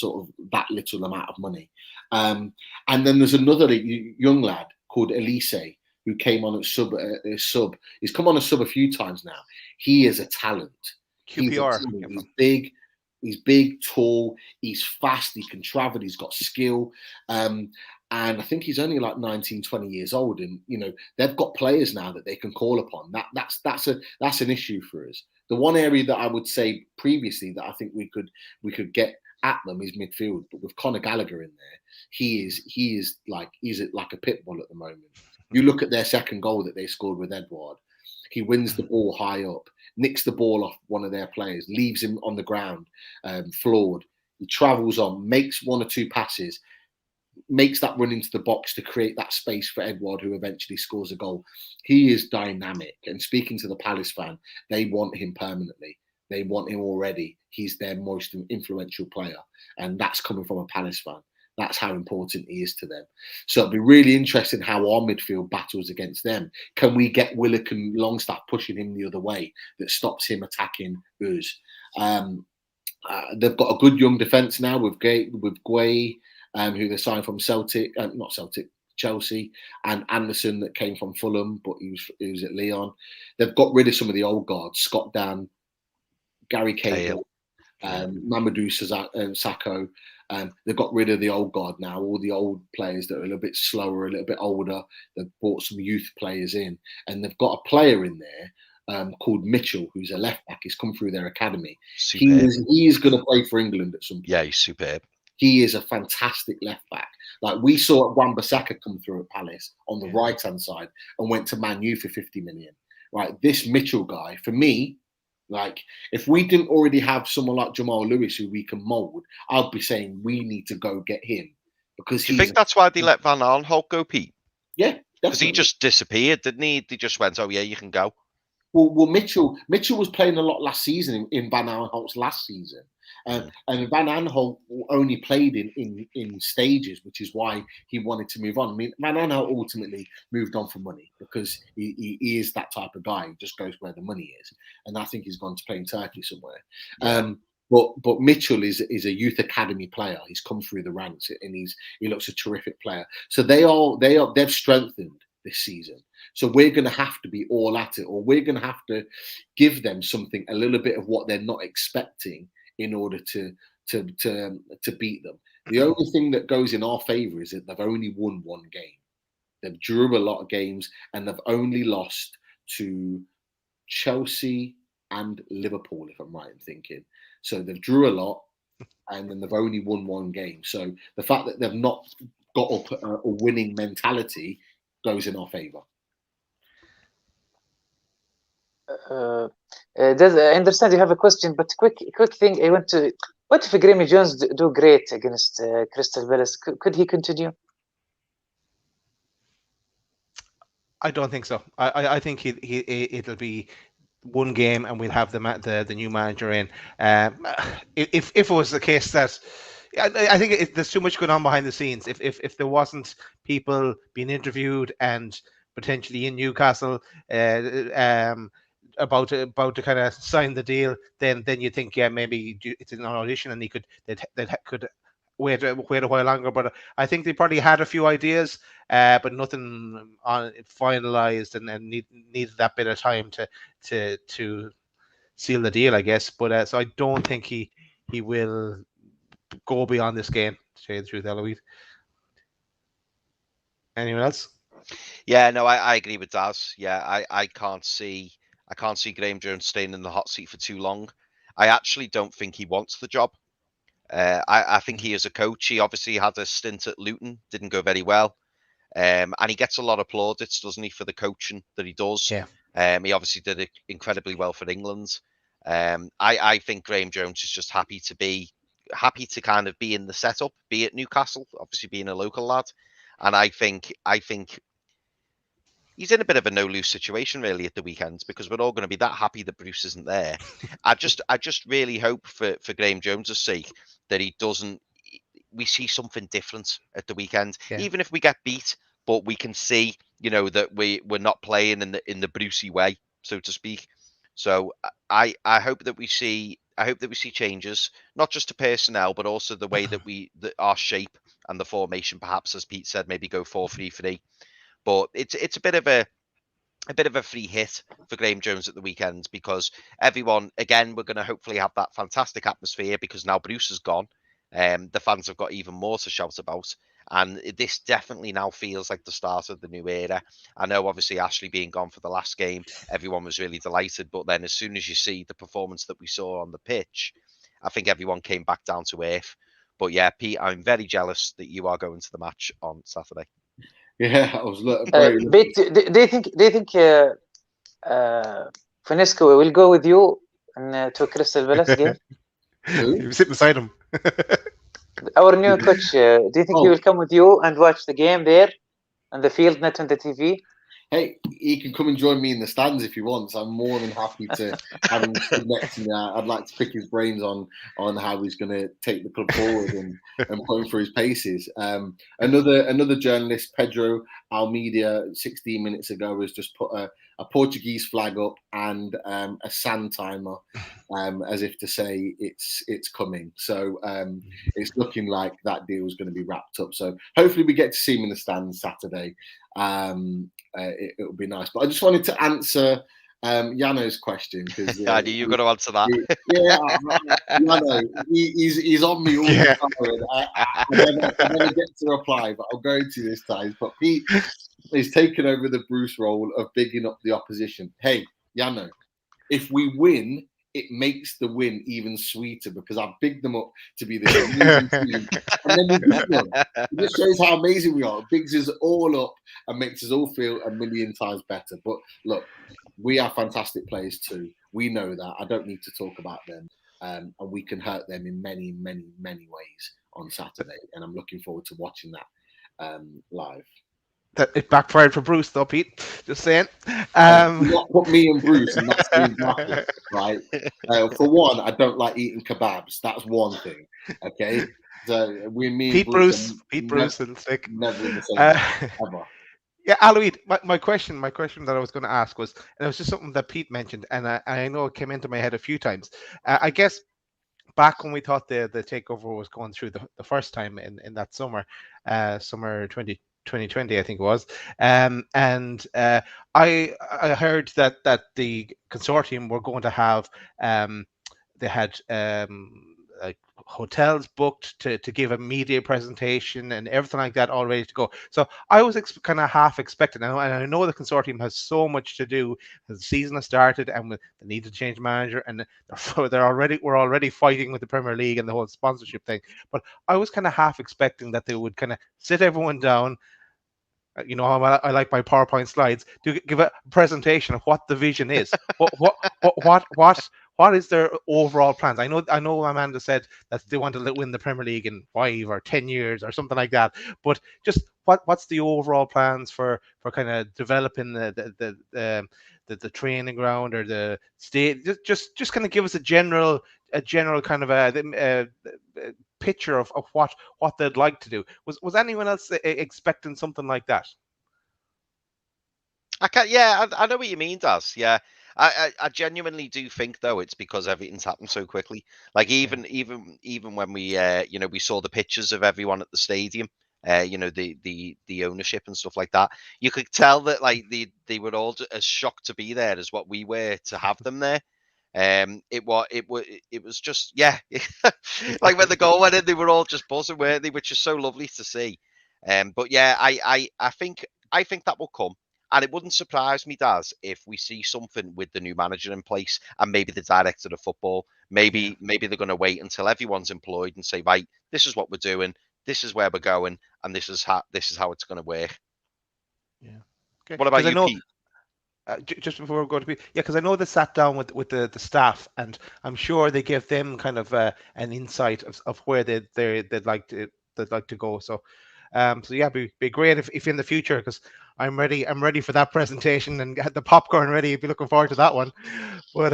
that little amount of money. And then there's another young lad called Elise, who came on as sub. He's come on as sub a few times now. He is a talent. QPR. He's big, tall, he's fast, he can travel, he's got skill. And I think he's only like 19, 20 years old. And, you know, they've got players now that they can call upon. That's an issue for us. The one area that I would say previously that I think we could get at them is midfield. But with Conor Gallagher in there, he's like a pit bull at the moment. You look at their second goal that they scored with Edouard. He wins the ball high up, nicks the ball off one of their players, leaves him on the ground, floored. He travels on, makes one or two passes, makes that run into the box to create that space for Edouard, who eventually scores a goal. He is dynamic. And speaking to the Palace fan, they want him permanently. They want him already. He's their most influential player. And that's coming from a Palace fan. That's how important he is to them. So it'll be really interesting how our midfield battles against them. Can we get Willock and Longstaff pushing him the other way that stops him attacking us? They've got a good young defence now with Guay, who they signed from Chelsea, and Anderson that came from Fulham, but he was at Lyon. They've got rid of some of the old guards, Scott Dan, Gary Cahill, Mamadou Sakho. They've got rid of the old guard now, all the old players that are a little bit slower, a little bit older. They've brought some youth players in, and they've got a player in there called Mitchell, who's a left back. He's come through their academy. He is going to play for England at some point. Yeah, he's superb. He is a fantastic left back. Like we saw Wan-Bissaka come through at Palace on the right hand side and went to Man U for 50 million. Right, this Mitchell guy, for me, like, if we didn't already have someone like Jamal Lewis who we can mould, I'd be saying we need to go get him. Because do you think that's why they let Van Aanholt go, Pete? Yeah, because he just disappeared, didn't he? They just went, "Oh yeah, you can go." Well, Mitchell was playing a lot last season in Van Aanholt's last season. And Van Aanholt only played in stages, which is why he wanted to move on. I mean, Van Aanholt ultimately moved on for money because he is that type of guy who just goes where the money is. And I think he's gone to play in Turkey somewhere. Yeah. But Mitchell is a youth academy player. He's come through the ranks and he looks a terrific player. So they've strengthened this season. So we're going to have to be all at it, or we're going to have to give them something, a little bit of what they're not expecting, in order to beat them. The only thing that goes in our favour is that they've only won one game. They've drew a lot of games and they've only lost to Chelsea and Liverpool, if I'm right in thinking. So they've drew a lot and then they've only won one game. So the fact that they've not got up a winning mentality goes in our favour. I understand you have a question, but quick thing. What if Graeme Jones do great against Crystal Palace? Could he continue? I don't think so. I think it'll be one game and we'll have the new manager in. If it was the case that, I think there's too much going on behind the scenes. If there wasn't people being interviewed and potentially in Newcastle about to kind of sign the deal, then you think, yeah, maybe it's an audition and they could wait a while longer. But I think they probably had a few ideas, but nothing finalized, and needed that bit of time to seal the deal, I guess. But so I don't think he will go beyond this game, to tell you the truth, Eloise. Anyone else? Yeah, no, I agree with Daz. Yeah, I can't see Graham Jones staying in the hot seat for too long. I actually don't think he wants the job. I think he is a coach. He obviously had a stint at Luton, didn't go very well. And he gets a lot of plaudits, doesn't he, for the coaching that he does. Yeah. He obviously did it incredibly well for England. I think Graham Jones is just happy to kind of be in the setup, be at Newcastle, obviously being a local lad. And I think he's in a bit of a no-lose situation really at the weekends, because we're all going to be that happy that Bruce isn't there. I just really hope for Graham Jones's sake that we see something different at the weekend, even if we get beat, but we can see, that we're not playing in the Brucey way, so to speak. So I hope that we see changes, not just to personnel, but also the way that our shape and the formation, perhaps, as Pete said, maybe go 4-3-3. But it's a bit of a free hit for Graham Jones at the weekend, because everyone, again, we're going to hopefully have that fantastic atmosphere, because now Bruce is gone. The fans have got even more to shout about. And this definitely now feels like the start of the new era. I know, obviously, Ashley being gone for the last game, everyone was really delighted. But then as soon as you see the performance that we saw on the pitch, I think everyone came back down to earth. But yeah, Pete, I'm very jealous that you are going to the match on Saturday. Yeah, I was Pete, do you think Finesco will go with you to Crystal Palace game? You sit beside him. Our new coach, do you think he will come with you and watch the game there on the field, not on the TV? Hey, he can come and join me in the stands if he wants. I'm more than happy to have him stood next to me. I'd like to pick his brains on how he's going to take the club forward and put him through his paces. Another journalist, Pedro Almeida, 16 minutes ago, has just put a Portuguese flag up and a sand timer, as if to say it's coming. So it's looking like that deal is going to be wrapped up. So hopefully we get to see him in the stands Saturday. It would be nice. But I just wanted to answer Yano's question, because I knew you were going to answer that. Yano, he's on me all the time. I never get to reply, but I'll go to this time. But Pete is taking over the Bruce role of bigging up the opposition. Hey, Yano, if we win, it makes the win even sweeter, because I've bigged them up to be this amazing team. And then we beat them. It just shows how amazing we are. It bigs us all up and makes us all feel a million times better. But look, we are fantastic players too. We know that. I don't need to talk about them. And we can hurt them in many, many, many ways on Saturday. And I'm looking forward to watching that live. That it backfired for Bruce, though, Pete. Just saying. Not put me and Bruce in that same bracket, right? For one, I don't like eating kebabs. That's one thing. Okay, so me Pete Bruce, it'll stick. Never in the same ever. Yeah, Aloid, my question that I was going to ask was, and it was just something that Pete mentioned, and I know it came into my head a few times. I guess back when we thought the takeover was going through the first time in that summer 2020, I think it was, and I heard that the consortium were going to have they had like hotels booked to give a media presentation and everything like that, all ready to go. So I was kind of half expecting, and I know the consortium has so much to do. The season has started, and they need to change manager, and we're already fighting with the Premier League and the whole sponsorship thing. But I was kind of half expecting that they would kind of sit everyone down. You know, I like my PowerPoint slides, to give a presentation of what the vision is. What is their overall plans? I know Amanda said that they want to win the Premier League in 5 or 10 years or something like that. But just what's the overall plans for kind of developing the training ground or the state? Just kind of give us a general kind of a picture of what they'd like to do. Was anyone else expecting something like that? I know what you mean, Daz. Yeah. I genuinely do think, though, it's because everything's happened so quickly. Like even when we we saw the pictures of everyone at the stadium, the ownership and stuff like that, you could tell that like they were all as shocked to be there as what we were to have them there. It was just like when the goal went in, they were all just buzzing, weren't they? Which is so lovely to see. But yeah, I think I think that will come. And it wouldn't surprise me, Daz, if we see something with the new manager in place and maybe the director of football. Maybe they're going to wait until everyone's employed and say, right, this is what we're doing, this is where we're going, and this is how it's going to work. Yeah. Okay. What about 'Cause I you, know, Pete? just before we go to because I know they sat down with the staff, and I'm sure they give them kind of an insight of where they'd like to go. So, yeah, be great if in the future, because I'm ready for that presentation and get the popcorn ready. Be looking forward to that one. But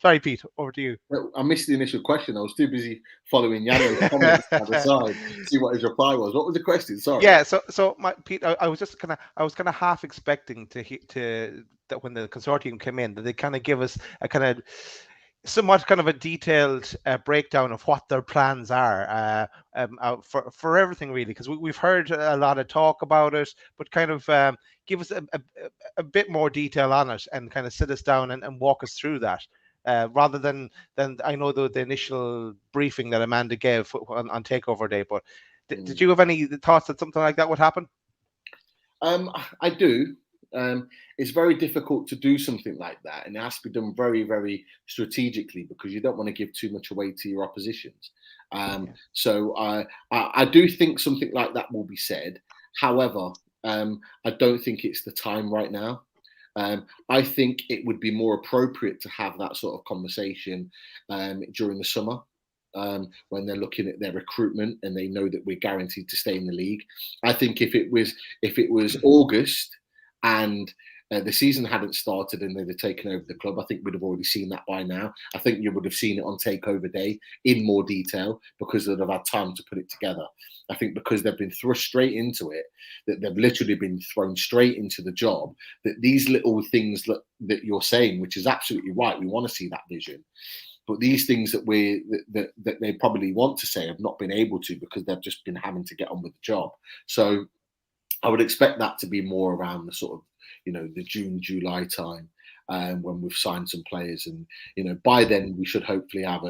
sorry, Pete, over to you. Well, I missed the initial question. I was too busy following Yano's comments on the side to see what his reply was. What was the question? Sorry. Yeah, so Pete, I was just kind of half expecting to that when the consortium came in, that they kind of give us a kind of somewhat kind of a detailed breakdown of what their plans are for everything, really, because we've heard a lot of talk about it, but kind of give us a bit more detail on it and kind of sit us down and walk us through that. Rather than I know the initial briefing that Amanda gave on Takeover Day, but did you have any thoughts that something like that would happen? I do. It's very difficult to do something like that, and it has to be done very, very strategically, because you don't want to give too much away to your oppositions. So I do think something like that will be said. However, I don't think it's the time right now. I think it would be more appropriate to have that sort of conversation during the summer, when they're looking at their recruitment and they know that we're guaranteed to stay in the league. I think if it was August and the season hadn't started and they'd have taken over the club, I think we'd have already seen that by now. I think you would have seen it on Takeover Day in more detail, because they'd have had time to put it together. I think because they've been thrust straight into it, that they've literally been thrown straight into the job, that these little things that you're saying, which is absolutely right, we want to see that vision. But these things that they probably want to say have not been able to, because they've just been having to get on with the job. So I would expect that to be more around the sort of, the June, July time, when we've signed some players, and by then we should hopefully have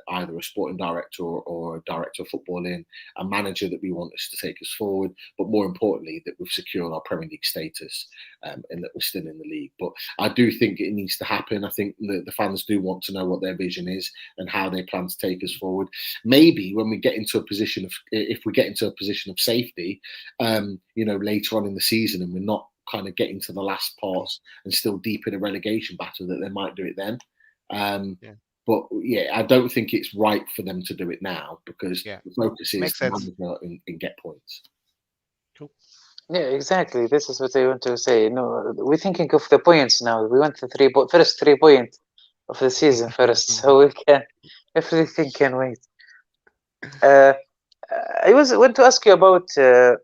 either a sporting director or a director of football in, a manager that we want us to take us forward, but more importantly that we've secured our Premier League status, and that we're still in the league. But I do think it needs to happen. I think the fans do want to know what their vision is and how they plan to take us forward. Maybe when we get into a position of, if we get into a position of safety, later on in the season, and we're not kind of getting to the last parts and still deep in a relegation battle, that they might do it then. But I don't think it's right for them to do it now, because the focus is to manage and get points. Cool. Yeah, exactly. This is what I want to say. We're thinking of the points now. We want the first 3 points of the season first, so we can, everything can wait. I want to ask you about the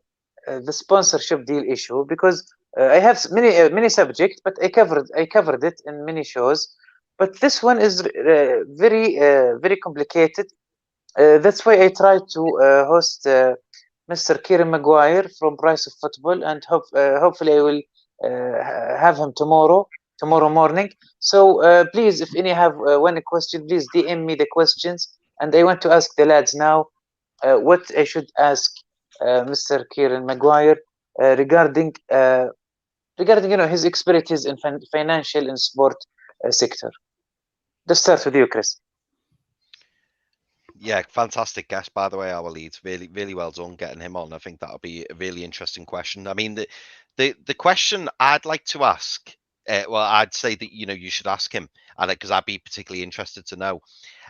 sponsorship deal issue, because I have many subjects, but I covered it in many shows. But this one is very complicated. That's why I tried to host Mr. Kieran Maguire from Price of Football, and hopefully I will have him tomorrow morning. So please, if any have one question, please DM me the questions, and I want to ask the lads now what I should ask Mr. Kieran Maguire regarding his expertise in financial and sport sector. Let's start with you, Chris. Yeah, fantastic guest, by the way, our وليد. Really, really well done getting him on. I think that'll be a really interesting question. I mean, the question I'd like to ask, I'd say that, you should ask him, and because I'd be particularly interested to know.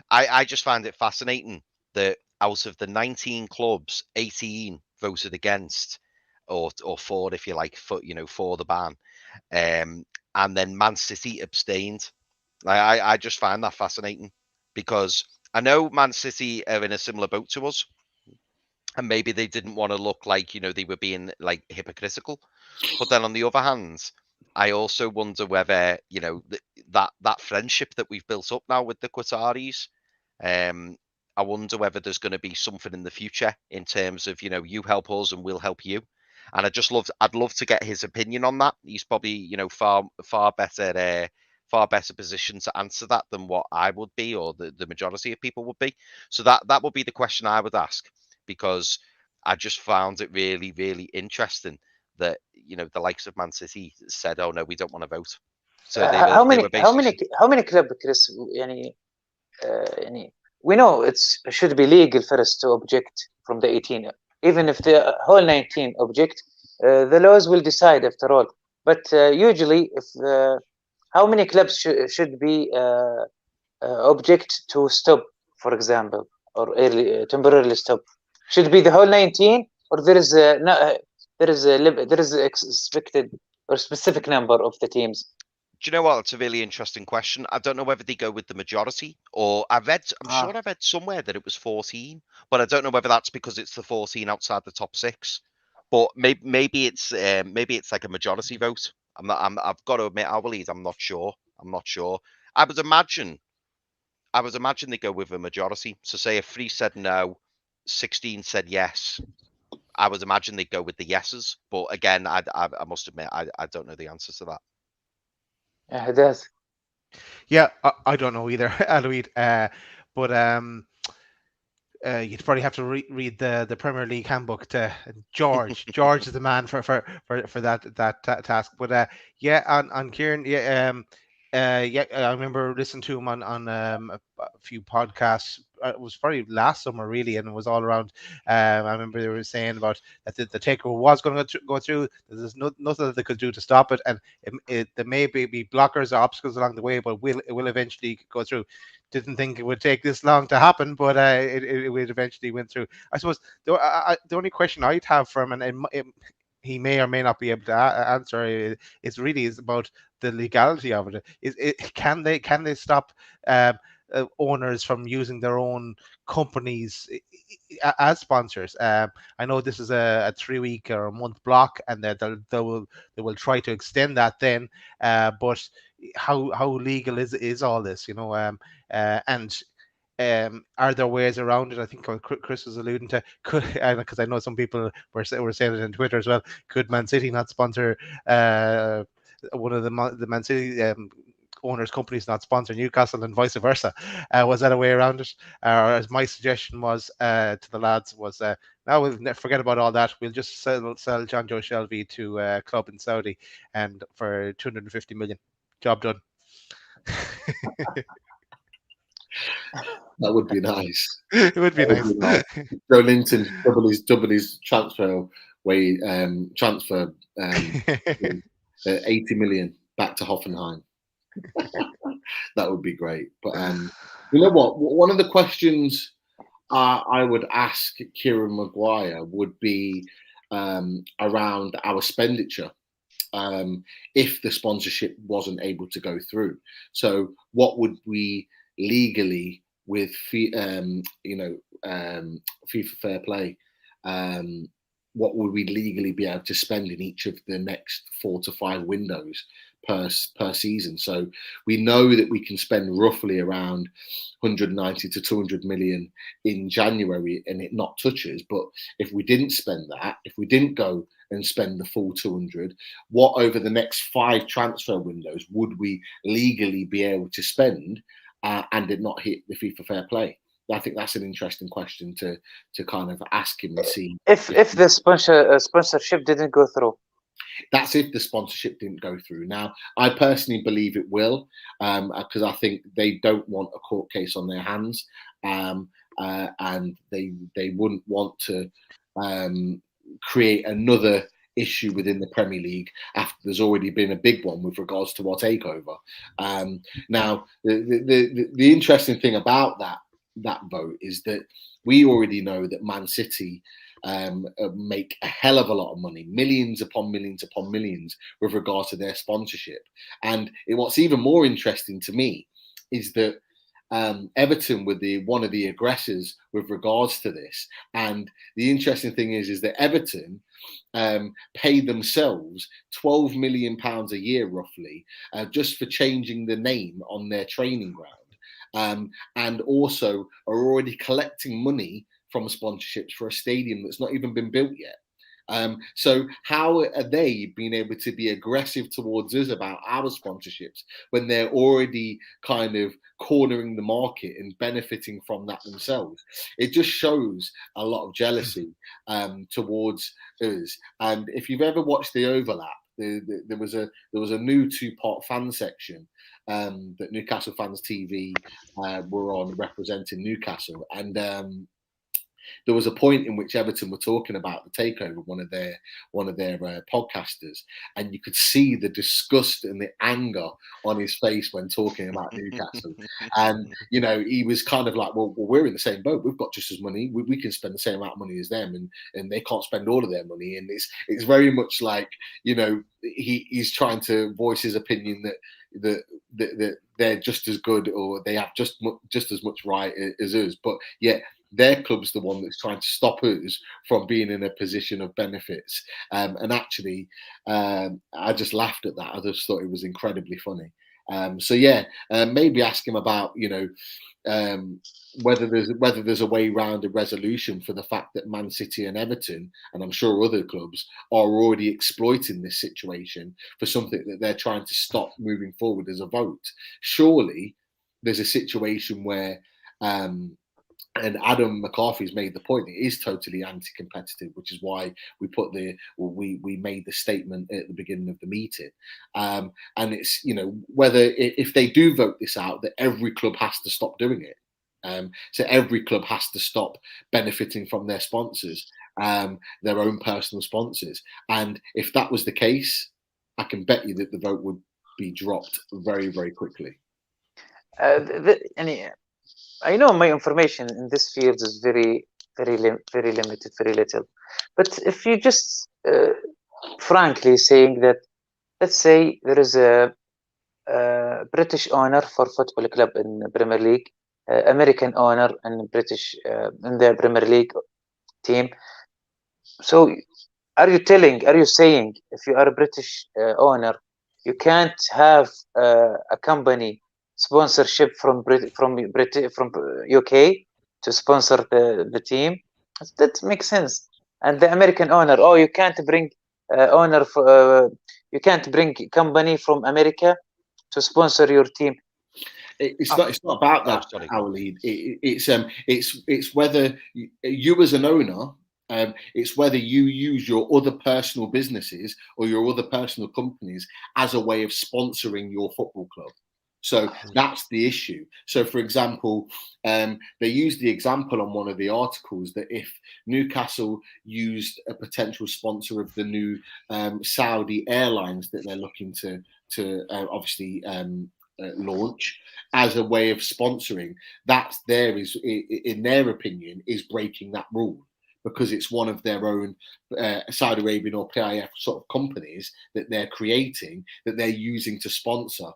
I just find it fascinating that out of the 19 clubs, 18 voted against, or for, if you like, for the ban, and then Man City abstained. I just find that fascinating, because I know Man City are in a similar boat to us, and maybe they didn't want to look like, they were being like hypocritical. But then on the other hand, I also wonder whether, that friendship that we've built up now with the Qataris, I wonder whether there's going to be something in the future in terms of, you help us and we'll help you. And I'd love to get his opinion on that. He's probably, far better position to answer that than what I would be, or the majority of people would be. So that would be the question I would ask, because I just found it really, really interesting that the likes of Man City said, "Oh no, we don't want to vote." So they how were basically. how many club, Chris? We know it should be legal first to object from the 18. Even if the whole 19 object, the laws will decide after all. But usually, if how many clubs should be object to stop, for example, or early temporarily stop? Should be the whole 19, or there is expected or specific number of the teams? Do you know what? It's a really interesting question. I don't know whether they go with the majority, or I'm sure I read somewhere that it was 14, but I don't know whether that's because it's the 14 outside the top 6. But maybe it's like a majority vote. I've got to admit, وليد, I'm not sure. I would imagine they go with a majority. So say if 3 said no, 16 said yes. I would imagine they'd go with the yeses. But again, I must admit, I don't know the answer to that. Yeah, it does. Yeah, I don't know either, Louise. But you'd probably have to read the Premier League handbook to George. George is the man for that task. But yeah, on Kieran, yeah, I remember listening to him on a few podcasts. It was probably last summer, really, and it was all around. I remember they were saying about that the takeover was going to go through. There's nothing that they could do to stop it, and there may be blockers or obstacles along the way, but it will eventually go through. Didn't think it would take this long to happen, but it eventually went through. I suppose the only question I'd have from and he may or may not be able to answer is about the legality of it. Can they stop owners from using their own companies as sponsors? I know this is a 3-week or a month block, and that they will try to extend that then. But how legal is all this? And are there ways around it? I think what Chris was alluding to, because I know some people were saying it on Twitter as well. Could Man City not sponsor one of the Man City owners' companies not sponsor Newcastle and vice versa? Was that a way around it? As my suggestion was to the lads was, now we'll forget about all that. We'll just sell John Joe Shelby to a club in Saudi and for 250 million. Job done. That would be nice. It would be nice. Joe Linton double his transfer 80 million back to Hoffenheim. That would be great. But you know what? One of the questions I would ask Kieran Maguire would be around our expenditure. If the sponsorship wasn't able to go through, so what would we legally with FIFA Fair Play? What would we legally be able to spend in each of the next 4 to 5 windows per season? So we know that we can spend roughly around 190 to 200 million in January and it not touches. But if we didn't spend that, if we didn't go and spend the full 200, what over the next 5 transfer windows would we legally be able to spend and it not hit the FIFA Fair Play? I think that's an interesting question to kind of ask him and see if the sponsorship didn't go through. That's if the sponsorship didn't go through. Now, I personally believe it will, because I think they don't want a court case on their hands, and they wouldn't want to create another issue within the Premier League after there's already been a big one with regards to our takeover. Now, the interesting thing about that vote is that we already know that Man City make a hell of a lot of money, millions upon millions upon millions with regards to their sponsorship. And what's even more interesting to me is that Everton were one of the aggressors with regards to this. And the interesting thing is that Everton pay themselves £12 million a year, roughly, just for changing the name on their training ground. And also are already collecting money from sponsorships for a stadium that's not even been built yet. So how are they being able to be aggressive towards us about our sponsorships when they're already kind of cornering the market and benefiting from that themselves? It just shows a lot of jealousy towards us. And if you've ever watched The Overlap, there was a new 2-part fan section that Newcastle Fans TV were on representing Newcastle, and there was a point in which Everton were talking about the takeover, one of their podcasters, and you could see the disgust and the anger on his face when talking about Newcastle. And he was kind of like, well, we're in the same boat. We've got just as money. We can spend the same amount of money as them, and they can't spend all of their money. And it's very much like he's trying to voice his opinion that they're just as good, or they have just as much right as us, but yet their club's the one that's trying to stop us from being in a position of benefits. And actually, I just laughed at that. I just thought it was incredibly funny. Maybe ask him about whether there's a way around a resolution for the fact that Man City and Everton, and I'm sure other clubs, are already exploiting this situation for something that they're trying to stop moving forward as a vote. Surely there's a situation where and Adam McCarthy's made the point, it is totally anti-competitive, which is why we made the statement at the beginning of the meeting. And it's, whether if they do vote this out, that every club has to stop doing it. So every club has to stop benefiting from their sponsors, their own personal sponsors. And if that was the case, I can bet you that the vote would be dropped very, very quickly. I know my information in this field is very, very, very limited, very little. But if you just frankly saying that, let's say there is a British owner for football club in the Premier League, American owner and British in the Premier League team. So are you saying if you are a British owner, you can't have a company sponsorship from UK to sponsor the team? That makes sense. And the American owner, you can't bring you can't bring company from America to sponsor your team. It's not about that, وليد. It's whether you as an owner, it's whether you use your other personal businesses or your other personal companies as a way of sponsoring your football club. So that's the issue. So, for example, they used the example on one of the articles that if Newcastle used a potential sponsor of the new Saudi airlines that they're looking to obviously launch as a way of sponsoring, that's in their opinion, is breaking that rule, because it's one of their own Saudi Arabian or PIF sort of companies that they're creating, that they're using to sponsor.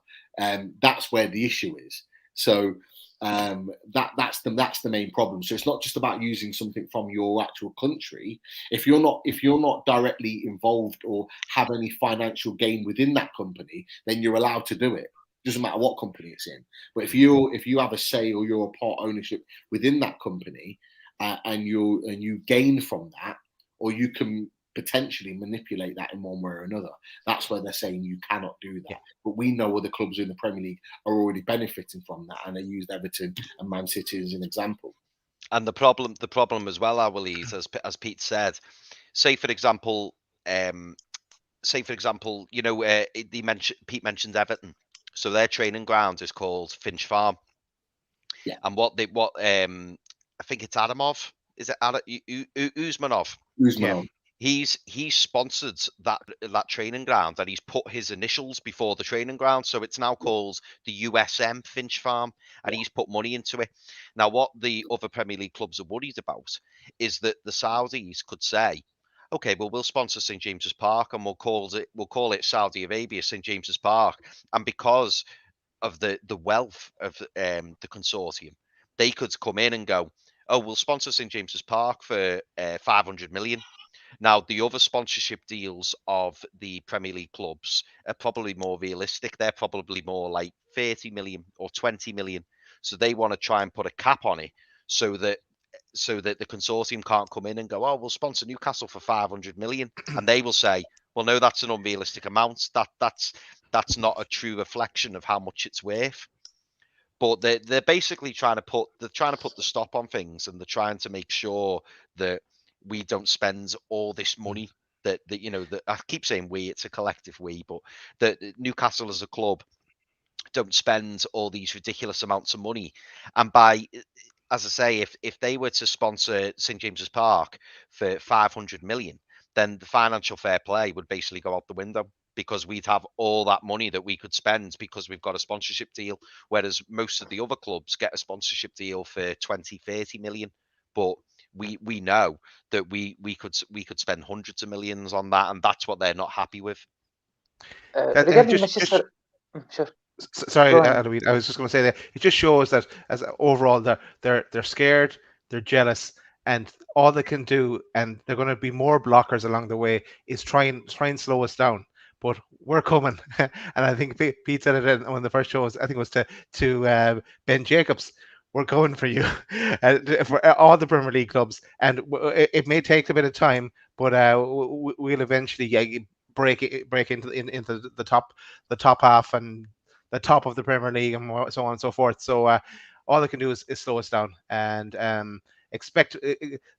That's where the issue is. So that's the main problem. So it's not just about using something from your actual country. If you're not directly involved or have any financial gain within that company, then you're allowed to do it. Doesn't matter what company it's in. But if you have a say or you're a part ownership within that company, and you gain from that, or you can potentially manipulate that in one way or another, that's where they're saying you cannot do that. But we know other clubs in the Premier League are already benefiting from that, and they used Everton and Man City as an example. And the problem as well, I believe, as Pete said, say for example, Pete mentioned Everton, so their training ground is called Finch Farm. Yeah. And I think it's Adamov. Is it Usmanov? Usmanov. He's sponsored that training ground, and he's put his initials before the training ground, so it's now called the USM Finch Farm, and he's put money into it. Now, what the other Premier League clubs are worried about is that the Saudis could say, okay, well, we'll sponsor St James's Park, and we'll call it Saudi Arabia St James's Park, and because of the wealth of the consortium, they could come in and go, oh, we'll sponsor St James's Park for 500 million. Now, the other sponsorship deals of the Premier League clubs are probably more realistic. They're probably more like 30 million or 20 million. So they want to try and put a cap on it so that so that the consortium can't come in and go, oh, we'll sponsor Newcastle for 500 million, and they will say, well, no, that's an unrealistic amount. That's not a true reflection of how much it's worth. But they're basically trying to put the stop on things, and they're trying to make sure that we don't spend all this money. That I keep saying we, it's a collective we, but that Newcastle as a club don't spend all these ridiculous amounts of money. And by, as I say, if they were to sponsor St James's Park for 500 million, then the financial fair play would basically go out the window, because we'd have all that money that we could spend because we've got a sponsorship deal, whereas most of the other clubs get a sponsorship deal for 20, 30 million. But we know that we could spend hundreds of millions on that, and that's what they're not happy with. Regarding Manchester, sure. Sorry, Louise, I was just going to say that it just shows that as overall they're scared, they're jealous, and all they can do, and they're going to be more blockers along the way, is try and slow us down. But we're coming, and I think Pete said it in one of the first shows. I think it was to Ben Jacobs. We're going for you, for all the Premier League clubs, and it may take a bit of time, but we'll eventually break into the top half and the top of the Premier League and so on and so forth. So all they can do is slow us down, and expect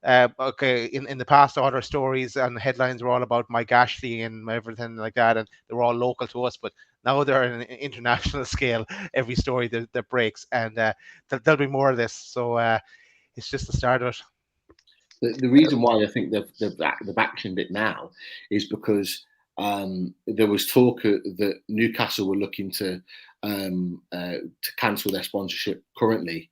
okay, in the past, all our stories and headlines were all about Mike Ashley and everything like that, and they were all local to us, but now they're on an international scale. Every story that breaks, and there'll be more of this. So it's just the start of it. The reason why I think they've actioned it now is because there was talk that Newcastle were looking to cancel their sponsorship currently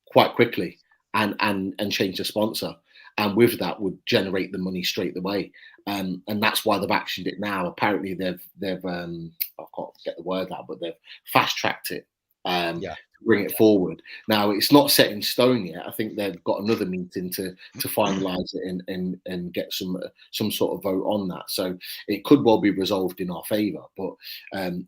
quite quickly and change the sponsor, and with that would generate the money straight away, and that's why they've actioned it now. Apparently they've I can't get the word out, but they've fast tracked it to bring it forward. Now it's not set in stone yet. I think they've got another meeting to finalise it and get some sort of vote on that. So it could well be resolved in our favour. But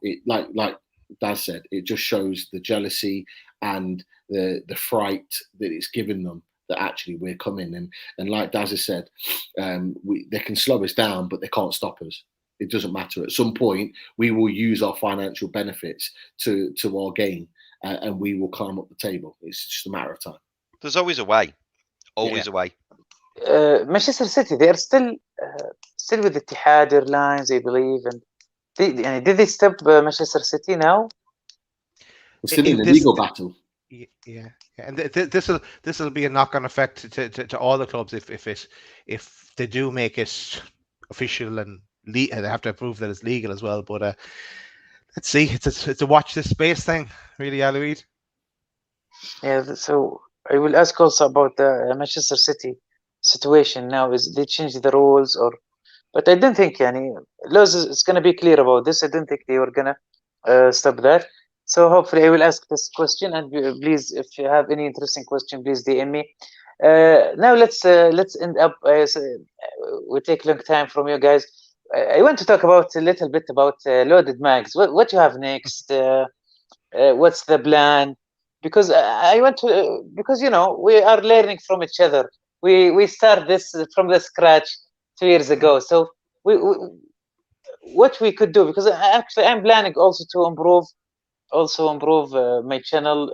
it like Daz said, it just shows the jealousy and the fright that it's given them, that actually we're coming. And like Daz has said, they can slow us down, but they can't stop us. It doesn't matter. At some point, we will use our financial benefits to our gain, and we will climb up the table. It's just a matter of time. There's always a way. Always a way. Manchester City, they are still with Etihad Airlines, I believe, and did they stop Manchester City now? We're still in the legal battle. Yeah, and this will be a knock-on effect to all the clubs if they do make it official and they have to prove that it's legal as well. But let's see, it's a watch this space thing, really, Louise. Yeah, so I will ask also about the Manchester City situation now. Is they changed the rules or? But I don't think laws is going to be clear about this. I don't think they were going to stop that. So hopefully I will ask this question, and please, if you have any interesting question, please DM me. Now let's end up. We take a long time from you guys. I want to talk about a little bit about Loaded Mags. What you have next? What's the plan? Because I want to, because we are learning from each other. We start this from the scratch 2 years ago. So what we could do, because actually I'm planning also to improve my channel.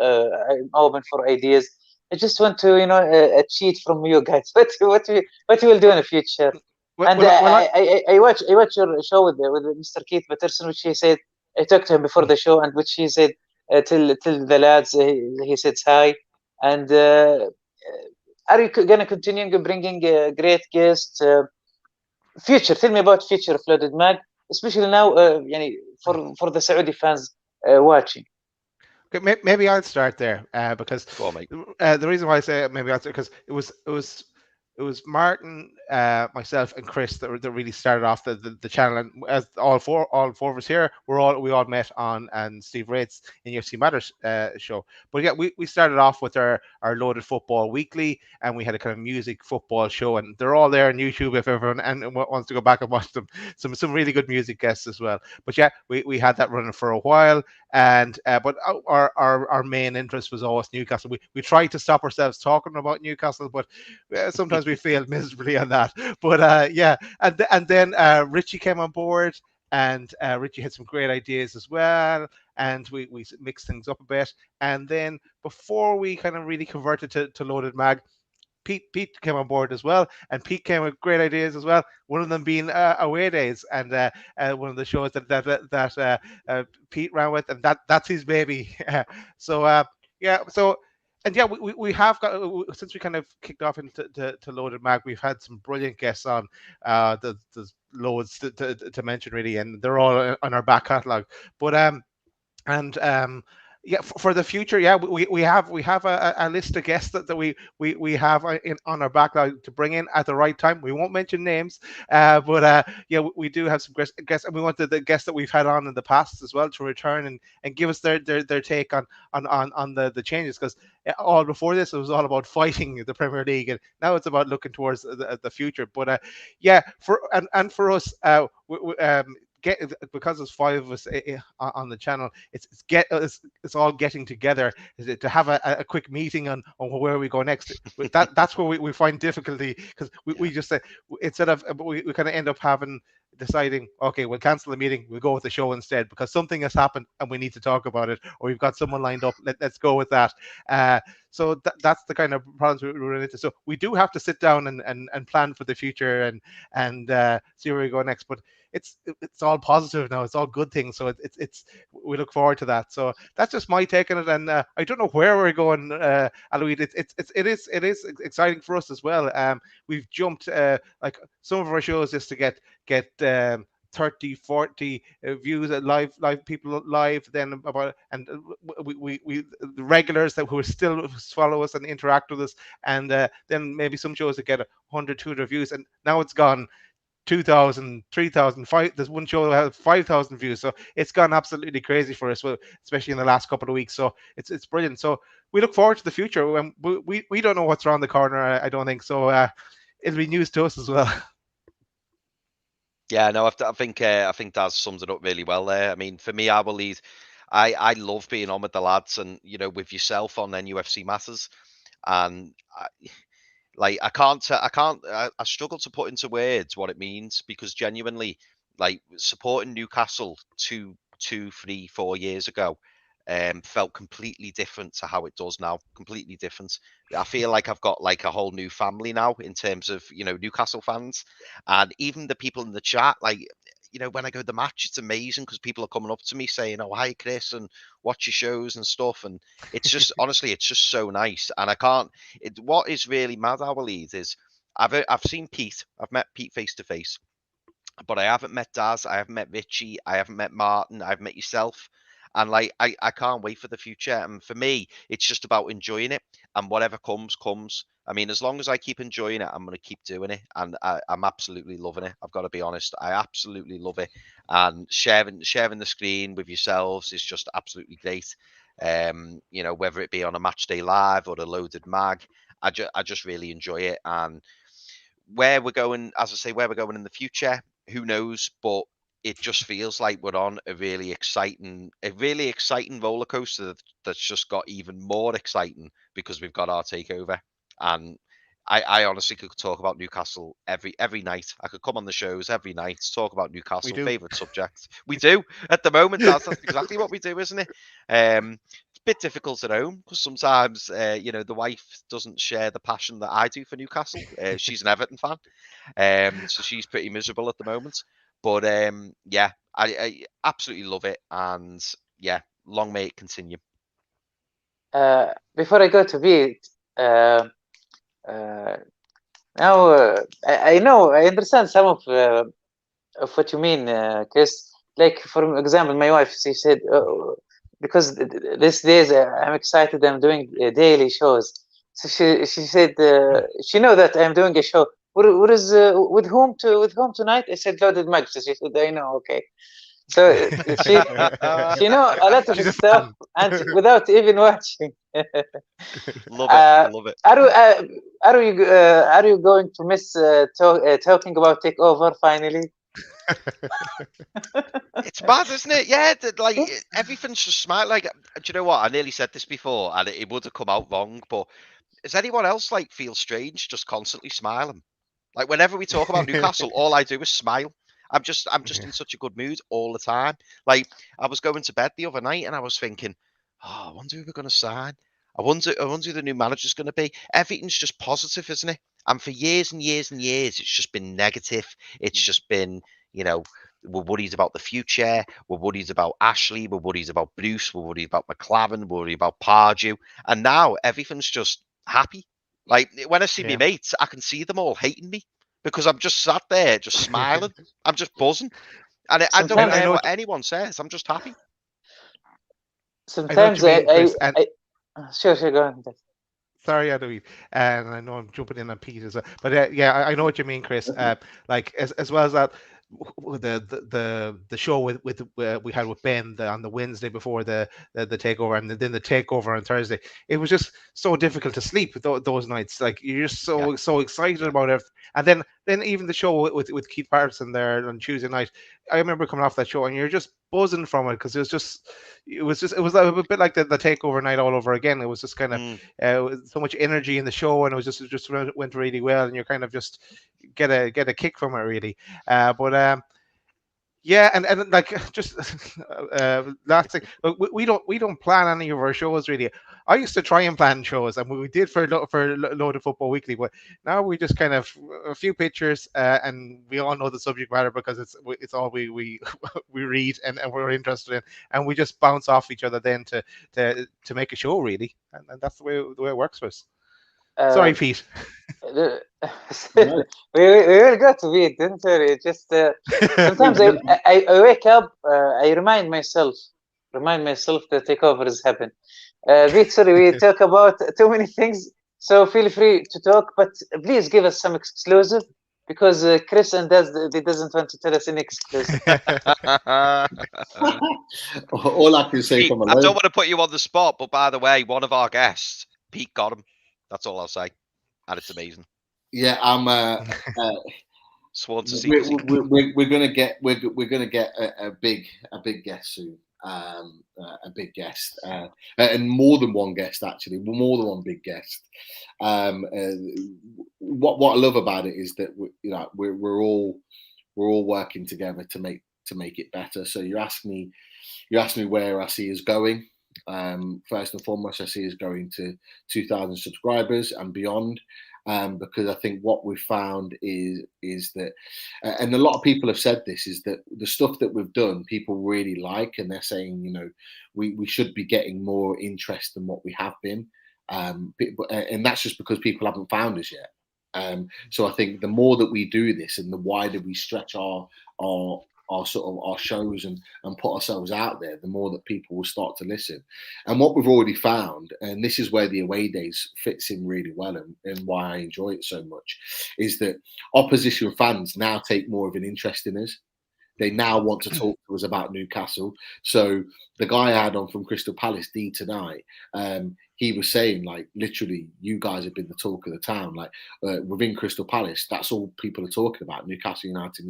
I'm open for ideas. I just want to cheat from you guys. What you will do in the future. And I watch your show with Mr. Keith Patterson, which he said, I talked to him before the show, and which he said, tell the lads, he said hi. And are you gonna continue bringing great guests? Future, tell me about future of Loaded Mag, especially now, for the Saudi fans watching. Okay, maybe I'll start there because the reason why I say maybe I'll start, because it was Martin, myself, and Chris that really started off the channel, and as all four of us here, we all met on and Steve Rates in UFC Matters show. But yeah, we started off with our Loaded Football Weekly, and we had a kind of music football show, and they're all there on YouTube if everyone wants to go back and watch them. Some really good music guests as well. But yeah, we had that running for a while, and but our main interest was always Newcastle. We tried to stop ourselves talking about Newcastle, but sometimes we failed miserably on that. But yeah, and then Richie came on board, and Richie had some great ideas as well, and we mixed things up a bit. And then before we kind of really converted to Loaded Mag, Pete came on board as well, and Pete came with great ideas as well. One of them being Away Days, and one of the shows that Pete ran with, and that's his baby. So yeah, so. And yeah, we have got, since we kind of kicked off into to Loaded Mag, we've had some brilliant guests on. There's loads to mention really, and they're all on our back catalogue. But yeah, for the future, yeah, we have a list of guests that we have on our backlog to bring in at the right time. We won't mention names, but yeah, we do have some guests, and we want the guests that we've had on in the past as well to return and give us their take on the changes, because all before this it was all about fighting the Premier League, and now it's about looking towards the future. But yeah, for us, because there's 5 of us on the channel, it's all getting together to have a quick meeting on where we go next. That's where we find difficulty, because we just say, instead of we kind of end up deciding, okay, we'll cancel the meeting, we'll go with the show instead, because something has happened and we need to talk about it, or we've got someone lined up. Let's go with that. So that's the kind of problems we run into. So we do have to sit down and plan for the future and see where we go next. But it's all positive now. It's all good things. So it's we look forward to that. So that's just my take on it. And I don't know where we're going, Aloid. It is exciting for us as well. We've jumped like some of our shows just to get 30, 40 views, live people live, then about, and we the regulars that who still follow us and interact with us, and then maybe some shows that get 100, 200 views, and now it's gone 2,000, 3,000, 5. There's one show that has 5,000 views, so it's gone absolutely crazy for us, especially in the last couple of weeks. So it's brilliant. So we look forward to the future. We don't know what's around the corner. I don't think so. It'll be news to us as well. Yeah, no, I think Daz summed it up really well there. I mean, for me, I believe I love being on with the lads, and with yourself on NUFC Matters, and I struggle to put into words what it means, because genuinely, like, supporting Newcastle 2, 3, 4 years ago felt completely different to how it does now. Completely different. I feel like I've got like a whole new family now in terms of Newcastle fans, and even the people in the chat, like, when I go to the match, it's amazing because people are coming up to me saying, "Oh, hi, Chris," and watch your shows and stuff. And it's just, honestly, it's just so nice. And I can't. What is really mad, I believe, is I've seen Pete. I've met Pete face to face, but I haven't met Daz. I haven't met Richie. I haven't met Martin. I've met yourself. And like, I can't wait for the future. And for me, it's just about enjoying it, and whatever comes, comes. I mean, as long as I keep enjoying it, I'm going to keep doing it. And I'm absolutely loving it. I've got to be honest. I absolutely love it. And sharing the screen with yourselves is just absolutely great. Whether it be on a match day live or the Loaded Mag, I just really enjoy it. And where we're going, as I say, where we're going in the future, who knows? But it just feels like we're on a really exciting roller coaster that's just got even more exciting because we've got our takeover. And I honestly could talk about Newcastle every night. I could come on the shows every night, talk about Newcastle, favorite subject. We do at the moment. That's exactly what we do, isn't it? It's a bit difficult at home because sometimes the wife doesn't share the passion that I do for Newcastle. She's an Everton fan, so she's pretty miserable at the moment. But yeah, I absolutely love it, and yeah, long may it continue. Before I go to Pete, now I understand some of what you mean, Chris. Like, for example, my wife, she said, because these days I'm excited, I'm doing daily shows. So she said, she know that I'm doing a show. What is with whom tonight? I said Loaded Mag. So she said, I know, okay. So she know a lot of stuff, and without even watching. Love it, love it. Are you going to miss talking about takeover finally? It's bad, isn't it? Yeah, like everything's just smart. Like, do you know what? I nearly said this before, and it would have come out wrong. But does anyone else like feel strange just constantly smiling? Like whenever we talk about Newcastle, all I do is smile. I'm just in such a good mood all the time. Like I was going to bed the other night and I was thinking, oh, I wonder who we're going to sign. I wonder who the new manager's going to be. Everything's just positive, isn't it? And for years and years and years, it's just been negative. It's just been, we're worried about the future. We're worried about Ashley. We're worried about Bruce. We're worried about McLaren. We're worried about Pardew. And now everything's just happy. Like when I see my mates, I can see them all hating me because I'm just sat there, just smiling. I'm just buzzing, and I don't care what anyone says. I'm just happy. Sometimes sure, go on. Sorry, Edoe, and I know I'm jumping in on Pete as well, but yeah, I know what you mean, Chris. Like as well as that, the show with we had with Ben on the Wednesday before the takeover, and then the takeover on Thursday. It was just so difficult to sleep those nights. Like you're just so excited about it, and then even the show with Keith Patterson there on Tuesday night. I remember coming off that show, and you're just buzzing from it because it was a bit like the takeover night all over again. It was just kind of so much energy in the show, and it was just went really well, and you kind of just get a kick from it really. Yeah, and like just last thing, we don't plan any of our shows really. I used to try and plan shows, and we did for Loaded Football Weekly, but now we just kind of a few pictures, and we all know the subject matter because it's all we read and we're interested in, and we just bounce off each other then to make a show really, and that's the way it works for us. Sorry, Pete. we will go to Pete, don't worry. Just sometimes I wake up, I remind myself the takeover is happening. Pete, sorry, we talk about too many things, so feel free to talk, but please give us some exclusive because Chris and they doesn't want to tell us any exclusive. All I can say Pete, from I don't want to put you on the spot, but by the way, one of our guests, Pete, got him. That's all I'll say, and it's amazing. Yeah, I'm sworn to secrecy. We're gonna get a big guest soon. A big guest, and more than one guest actually, more than one big guest. What I love about it is that we're all working together to make it better. So you asked me where I see us going. First and foremost, I see us going to 2,000 subscribers and beyond. Because I think what we've found is that, and a lot of people have said this, is that the stuff that we've done, people really like, and they're saying, we should be getting more interest than what we have been. And that's just because people haven't found us yet. So I think the more that we do this and the wider we stretch our shows and put ourselves out there, the more that people will start to listen. And what we've already found, and this is where the away days fits in really well and why I enjoy it so much, is that opposition fans now take more of an interest in us. They now want to talk to us about Newcastle. So the guy I had on from Crystal Palace, D, tonight, he was saying, like, literally, you guys have been the talk of the town. Like, within Crystal Palace, that's all people are talking about, Newcastle United.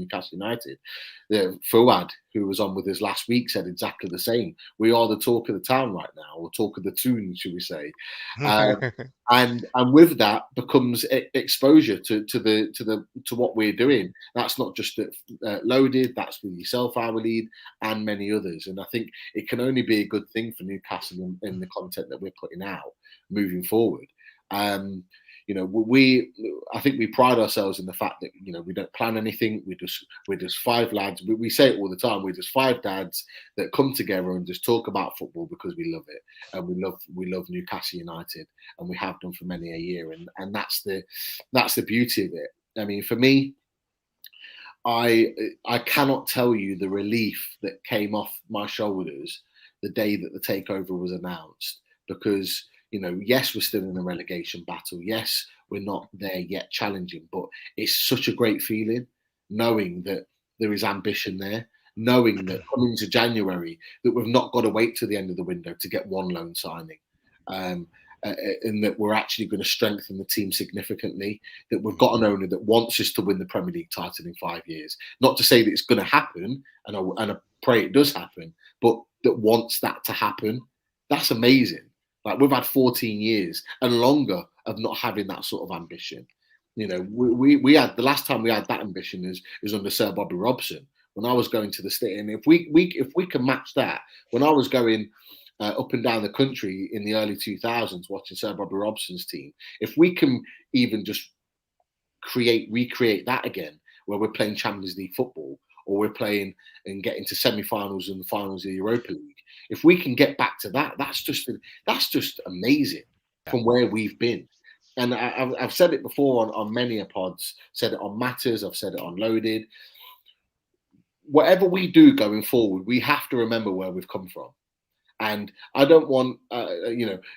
Fuad, who was on with us last week, said exactly the same. We are the talk of the town right now, or talk of the tune, should we say. And with that becomes exposure to what we're doing. That's not just Loaded, that's with yourself, وليد, and many others. And I think it can only be a good thing for Newcastle in the content that we're putting out moving forward. I think we pride ourselves in the fact that we don't plan anything. We're just five lads. We say it all the time. We're just five dads that come together and just talk about football because we love it, and we love Newcastle United, and we have done for many a year. And that's the beauty of it. I mean, for me, I cannot tell you the relief that came off my shoulders the day that the takeover was announced, because yes, we're still in a relegation battle. Yes, we're not there yet challenging, but it's such a great feeling knowing that there is ambition there, knowing that coming to January that we've not got to wait till the end of the window to get one loan signing. in that we're actually going to strengthen the team significantly, that we've got an owner that wants us to win the Premier League title in 5 years. Not to say that it's going to happen, and I pray it does happen, but that wants that to happen. That's amazing. Like, we've had 14 years and longer of not having that sort of ambition. You know, we had, the last time we had that ambition is under Sir Bobby Robson, when I was going to the state. And if we can match that, when I was going up and down the country in the early 2000s watching Sir Bobby Robson's team, if we can even just recreate that again, where we're playing Champions League football, or we're playing and getting to semi-finals and the finals of the Europa League, if we can get back to that, that's just amazing from where we've been. And I've said it before on many a pods, said it on Matters, I've said it on Loaded. Whatever we do going forward, we have to remember where we've come from. And I don't want,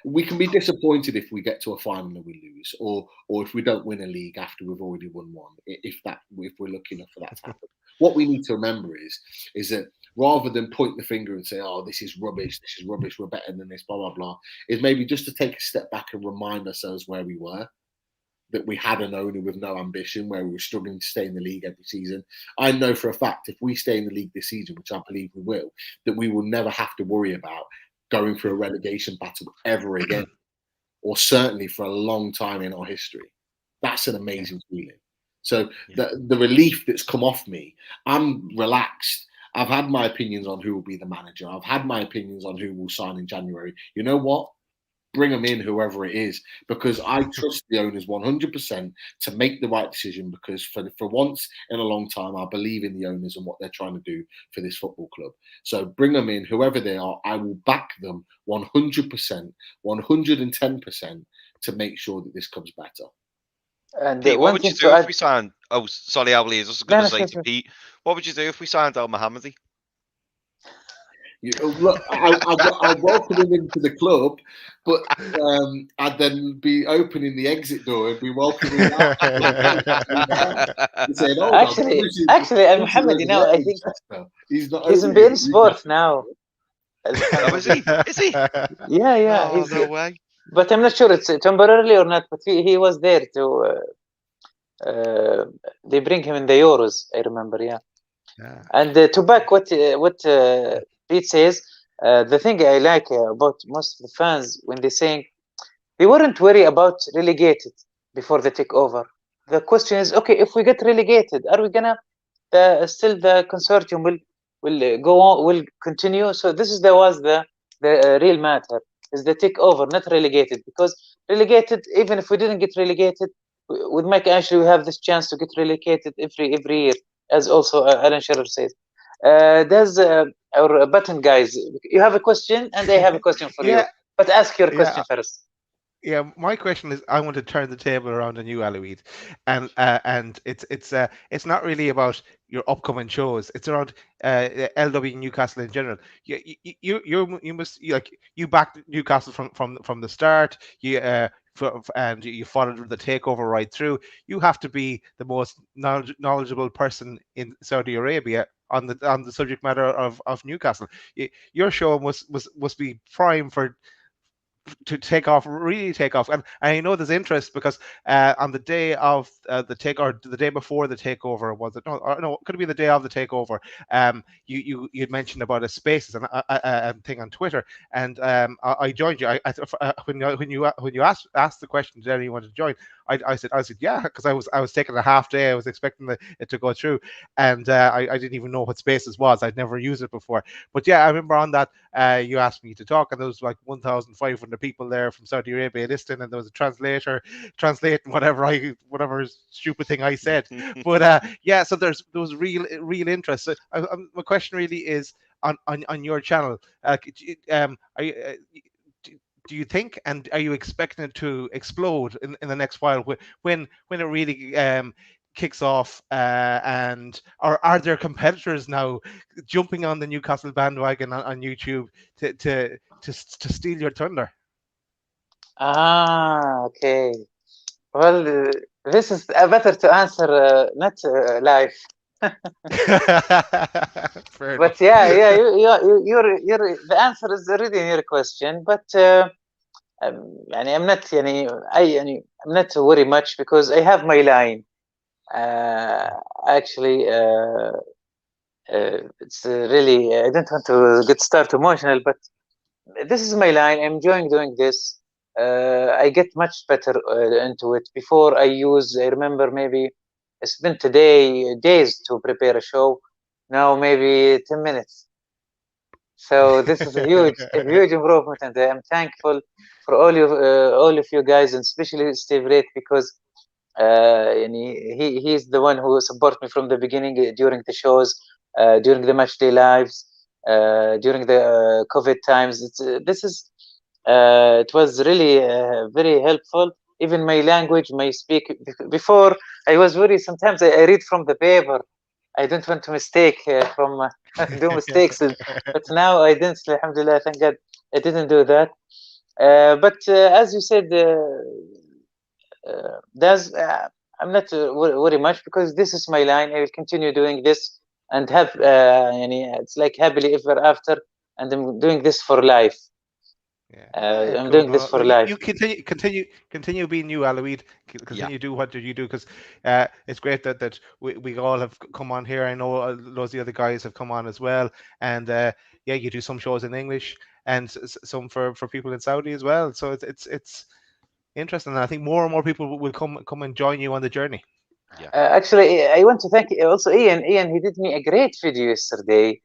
we can be disappointed if we get to a final and we lose, or if we don't win a league after we've already won one, if we're lucky enough for that to happen. What we need to remember is that rather than point the finger and say, oh, this is rubbish, we're better than this, blah, blah, blah, is maybe just to take a step back and remind ourselves where we were, that we had an owner with no ambition, where we were struggling to stay in the league every season. I know for a fact, if we stay in the league this season, which I believe we will, that we will never have to worry about going through a relegation battle ever again, or certainly for a long time in our history. That's an amazing feeling. So the relief that's come off me, I'm relaxed. I've had my opinions on who will be the manager. I've had my opinions on who will sign in January. You know what? Bring them in, whoever it is, because I trust the owners 100% to make the right decision, because for once in a long time, I believe in the owners and what they're trying to do for this football club. So bring them in, whoever they are. I will back them 100%, 110% to make sure that this comes better. And Pete, what would you do if we signed? Oh, sorry, Ali. I was just going to say to Pete, what would you do if we signed Al Mohammadi? Look, I welcome him into the club, but I'd then be opening the exit door and be welcoming him out. Saying, oh, actually, Al Mohammadi now, I think he's in beIN Sport now. Oh, is he? Is he? Yeah. Oh, no way. But I'm not sure it's temporarily or not. But he was there to. They bring him in the Euros, I remember. Yeah. And to back what Pete says, the thing I like about most of the fans when they're saying we weren't worried about relegated before the takeover. The question is, okay, if we get relegated, are we gonna still the consortium will go on, will continue? So this is the real matter is the takeover, not relegated, because relegated, even if we didn't get relegated, with Mike Ashley we have this chance to get relegated every year, as also Alan Shearer says. Does our button guys, you have a question and I have a question for you, but ask your question first. Yeah, my question is, I want to turn the table around on you, Aloid, and it's not really about your upcoming shows. It's around LW Newcastle in general. You must you backed Newcastle from the start. And you followed the takeover right through. You have to be the most knowledgeable person in Saudi Arabia on the subject matter of Newcastle. Your show must be prime to really take off, and I know there's interest because on the day of the day before the takeover, was it? No, it could be the day of the takeover. You'd mentioned about a Spaces and a thing on Twitter, and I joined you. When you asked the question, did anyone want to join? I said yeah, because I was taking a half day. I was expecting it to go through, and I didn't even know what Spaces was. I'd never used it before, but yeah, I remember on that you asked me to talk, and there was like 1,500 people there from Saudi Arabia listening, and there was a translator translating whatever stupid thing I said. But so there was real interest. So my question really is on your channel. Do you think, and are you expecting it to explode in the next while when it really kicks off, or are there competitors now jumping on the Newcastle bandwagon on YouTube to steal your thunder? Okay. Well, this is better to answer not live. But yeah, the answer is already in your question. But يعني I'm not يعني I'm not worry much because I have my line. Actually, it's really I don't want to get start emotional, but this is my line. I'm enjoying doing this. I get much better into it. Before I remember maybe I spent days to prepare a show. Now maybe 10 minutes. So this is a huge improvement, and I'm thankful for all of you guys, and especially Steve Rate, because he's the one who supported me from the beginning during the shows, during the match day lives, during the COVID times. It was really very helpful. Even my language, my speak. Before I was very. Sometimes I read from the paper. I don't want to mistake do mistakes, but now I didn't. Alhamdulillah, thank God, I didn't do that. But as you said, I'm not worry much because this is my line. I will continue doing this and have it's like happily ever after, and I'm doing this for life. I'm doing this for life. You continue being you, Aloid. Continue do what you do, because it's great that we all have come on here. I know loads of the other guys have come on as well, and yeah, you do some shows in English and some for people in Saudi as well. So it's interesting, and I think more and more people will come and join you on the journey. Yeah. Actually, I want to thank also Ian. He did me a great video yesterday.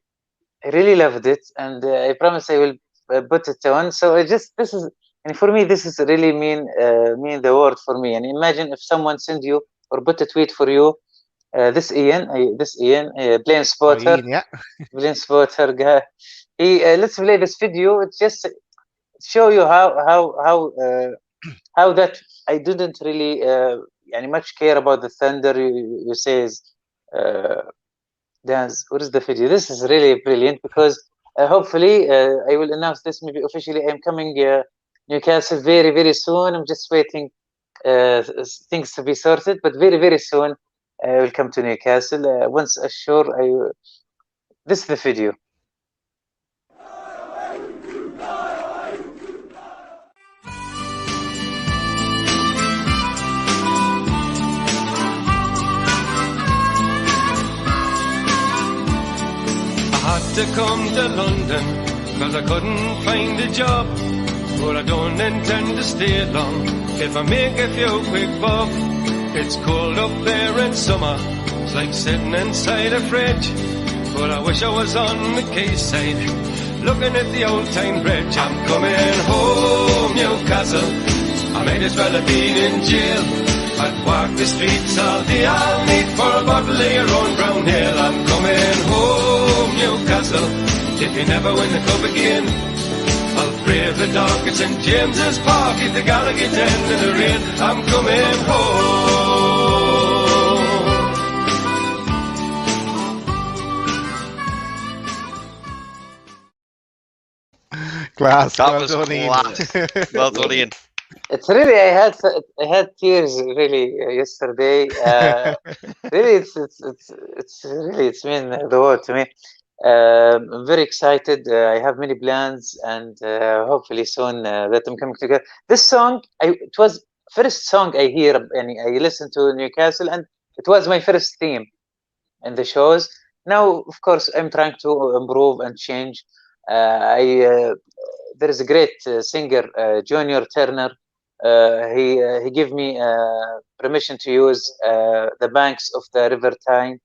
I really loved it, and I promise I will put it on. So this is, and for me, this is really mean the word for me. And imagine if someone send you or put a tweet for you, this Ian, Plain Spotter, Ian, yeah. Plain Spotter guy. Let's play this video. It's just show you how that I didn't really much care about the thunder. You says. Dance. What is the video? This is really brilliant because hopefully I will announce this maybe officially. I'm coming Newcastle very, very soon. I'm just waiting things to be sorted, but very, very soon I will come to Newcastle. Once assured, this is the video. To come to London cause I couldn't find a job, but I don't intend to stay long if I make a few quick buck. It's cold up there in summer, it's like sitting inside a fridge, but I wish I was on the quayside looking at the old town bridge. I'm coming home, Newcastle, I might as well have been in jail. I'd walk the streets all day, I'll need for a bottle of your own brown ale. I'm coming home, Newcastle, if you never win the cup again. I'll brave the dark at St. James's Park if the Gallagher's end in the rain. I'm coming home. Class. That Well was done, Ian. class. Well done, Ian. It's really I had tears really yesterday. Really, it's really mean the word to me. I'm very excited. I have many plans, and hopefully soon that I'm coming together. This song, it was first song I hear, and I listened to Newcastle, and it was my first theme in the shows. Now, of course, I'm trying to improve and change. There is a great singer, Junior Turner. He gave me permission to use the banks of the River Tyne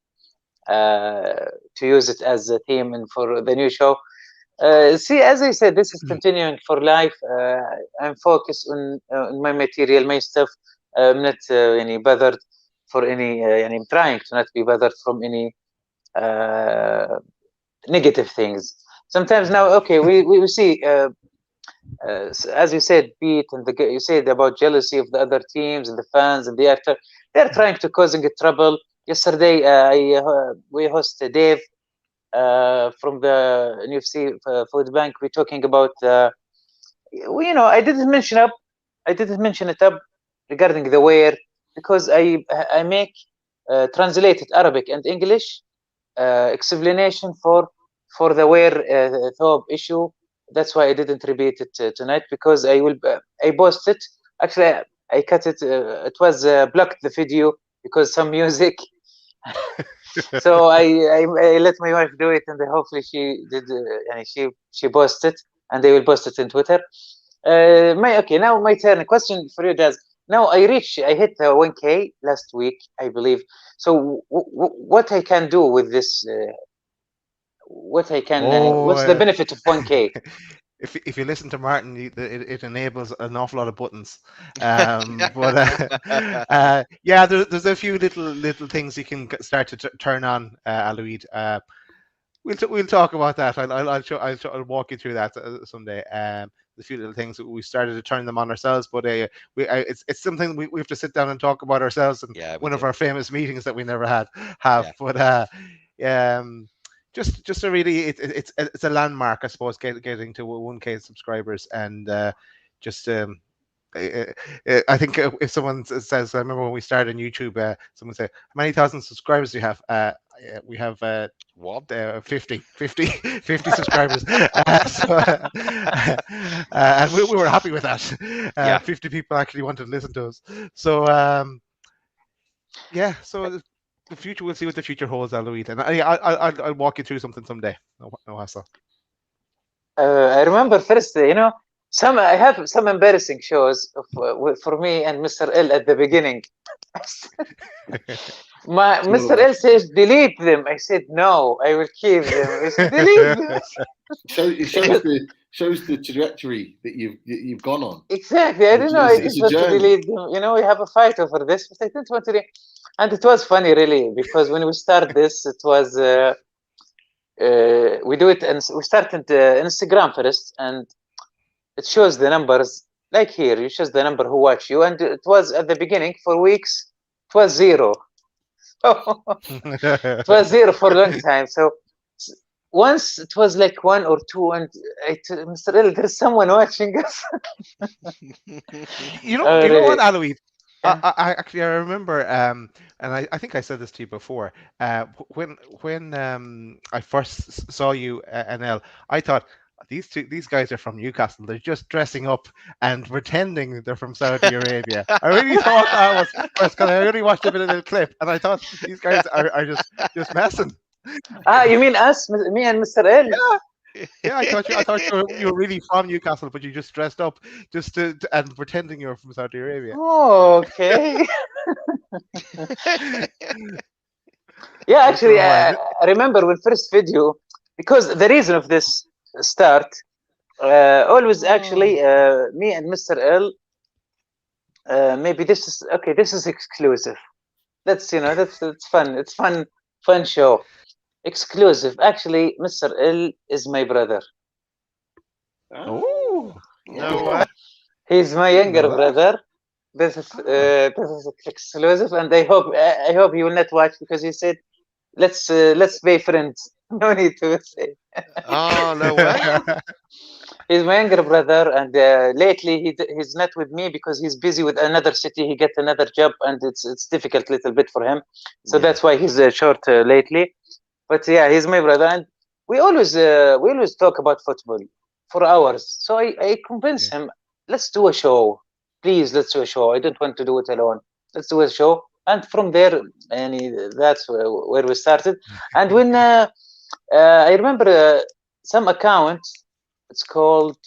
to use it as a theme and for the new show. See, as I said, this is continuing for life. I'm focused on my material, my stuff. I'm not bothered for any. I'm trying to not be bothered from any negative things. Sometimes now, okay, we see. As you said, Pete, and you said about jealousy of the other teams and the fans and the actor. They're trying to causing a trouble. Yesterday, we hosted Dave from the NFC Food Bank. We're talking about, I didn't mention it up regarding the wear because I make translated Arabic and English explanation for the wear thobe issue that's why I didn't repeat it tonight, because I post it. Actually, I cut it. It was blocked the video because some music. So I let my wife do it, and hopefully she did. She posted it, and they will post it in Twitter. Now my turn. Question for you, Jazz. Now I hit the 1K last week, I believe. So what I can do with this? What's the benefit of 1K? If you listen to Martin, it enables an awful lot of buttons. Yeah, there's a few little things you can start to turn on, Aloid. We'll talk about that. I'll walk you through that someday. The few little things that we started to turn them on ourselves, but it's something we have to sit down and talk about ourselves, and one of our famous meetings that we never have. But just a really it's a landmark, I suppose, getting to 1K subscribers, and just I think if someone says, I remember when we started on YouTube, someone said, how many thousand subscribers do you have? We have 50 subscribers. And we were happy with that. 50 people actually wanted to listen to us. So so the future, we'll see what the future holds, Aloid, and I'll walk you through something someday. No hassle. I remember first, I have some embarrassing shows for me and Mr. L at the beginning. Mr. L says delete them. I said no, I will keep them. I said delete them. It shows the trajectory that you've gone on. Exactly. I don't know. I just want to delete them. We have a fight over this, but I didn't want to. And it was funny, really, because when we start this, it was we do it, and we start at Instagram first, and it shows the numbers. Like here, it shows the number who watch you, and it was at the beginning for weeks. It was 0. It was 0 for a long time. So once it was like 1 or 2, and Mr. L, there's someone watching us. You know what, Aloid? I remember, and I think I said this to you before. When I first saw you, NL, I thought these guys are from Newcastle. They're just dressing up and pretending they're from Saudi Arabia. I really thought that was first, because I only watched a bit of the clip, and I thought these guys are just messing. You mean us, me and Mr. L? Yeah, I thought you were really from Newcastle, but you just dressed up and pretending you were from Saudi Arabia. Oh, okay. Yeah, actually, I remember when first video, because the reason of this start always actually me and Mr. L. Maybe this is okay. This is exclusive. That's it's fun. It's fun show. Exclusive. Actually, Mr. L is my brother. Oh, No way. He's my younger brother. This is exclusive, and I hope he will not watch, because he said, "Let's be friends." No need to say. Oh, no way. He's my younger brother, and lately he's not with me because he's busy with another city. He gets another job, and it's difficult little bit for him. So that's why he's short lately. But yeah, he's my brother, and we always talk about football for hours. So I convince him, let's do a show, please. Let's do a show. I don't want to do it alone. Let's do a show, and from there, that's where we started. And when I remember some account, it's called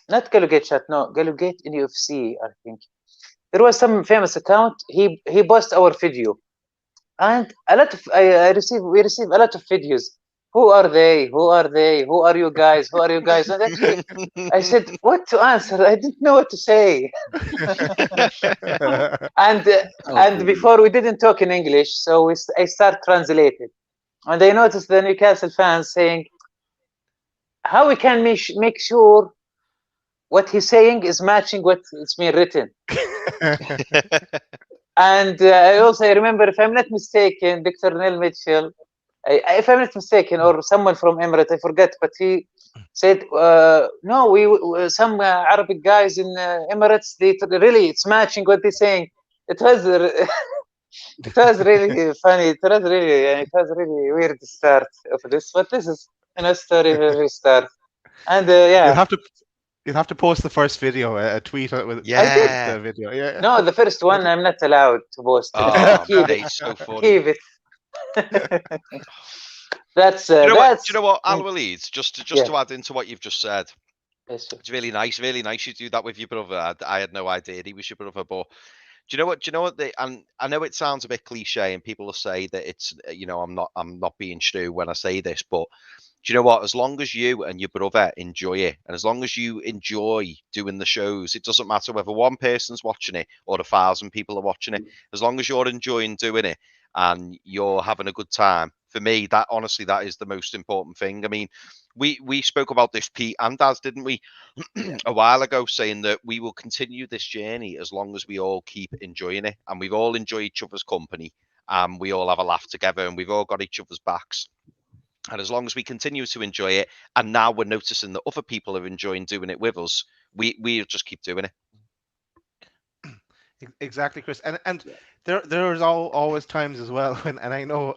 not Galugate Chat, no, Galugate in UFC, I think. There was some famous account. He posted our video. And a lot of we receive a lot of videos. Who are they? Who are they? Who are you guys? Who are you guys? And actually, I said, what to answer? I didn't know what to say. And before, we didn't talk in English, so I start translating. And I noticed the Newcastle fans saying, how we can make sure what he's saying is matching what it's been written. And I remember, if I'm not mistaken, Dr. Neil Mitchell, if I'm not mistaken, or someone from Emirates, I forget, but he said, no, we some Arabic guys in Emirates, it's matching what they're saying. It was it was really funny. It was really weird start of this, but this is a story where we start. And You'll have to post the first video, a tweet with Yeah. the video. Yeah. No, the first one I'm not allowed to post. Oh, Keep mate, it. so funny. Keep it. That's Do you know that's. what, Alois, just Yeah. to add into what you've just said, Yes, sir. it's really nice you do that with your brother. I had no idea he was your brother, but do you know what and I know it sounds a bit cliche and people will say that it's, I'm not being true when I say this, but do you know what? As long as you and your brother enjoy it, and as long as you enjoy doing the shows, it doesn't matter whether one person's watching it or 1,000 people are watching it. As long as you're enjoying doing it and you're having a good time, for me, that honestly, that is the most important thing. I mean, we spoke about this, Pete and Daz, didn't we, a while ago, saying that we will continue this journey as long as we all keep enjoying it, and we've all enjoyed each other's company, and we all have a laugh together, and we've all got each other's backs. And as long as we continue to enjoy it, and now we're noticing that other people are enjoying doing it with us, we just keep doing it. Exactly, Chris. And there's always times as well when, and I know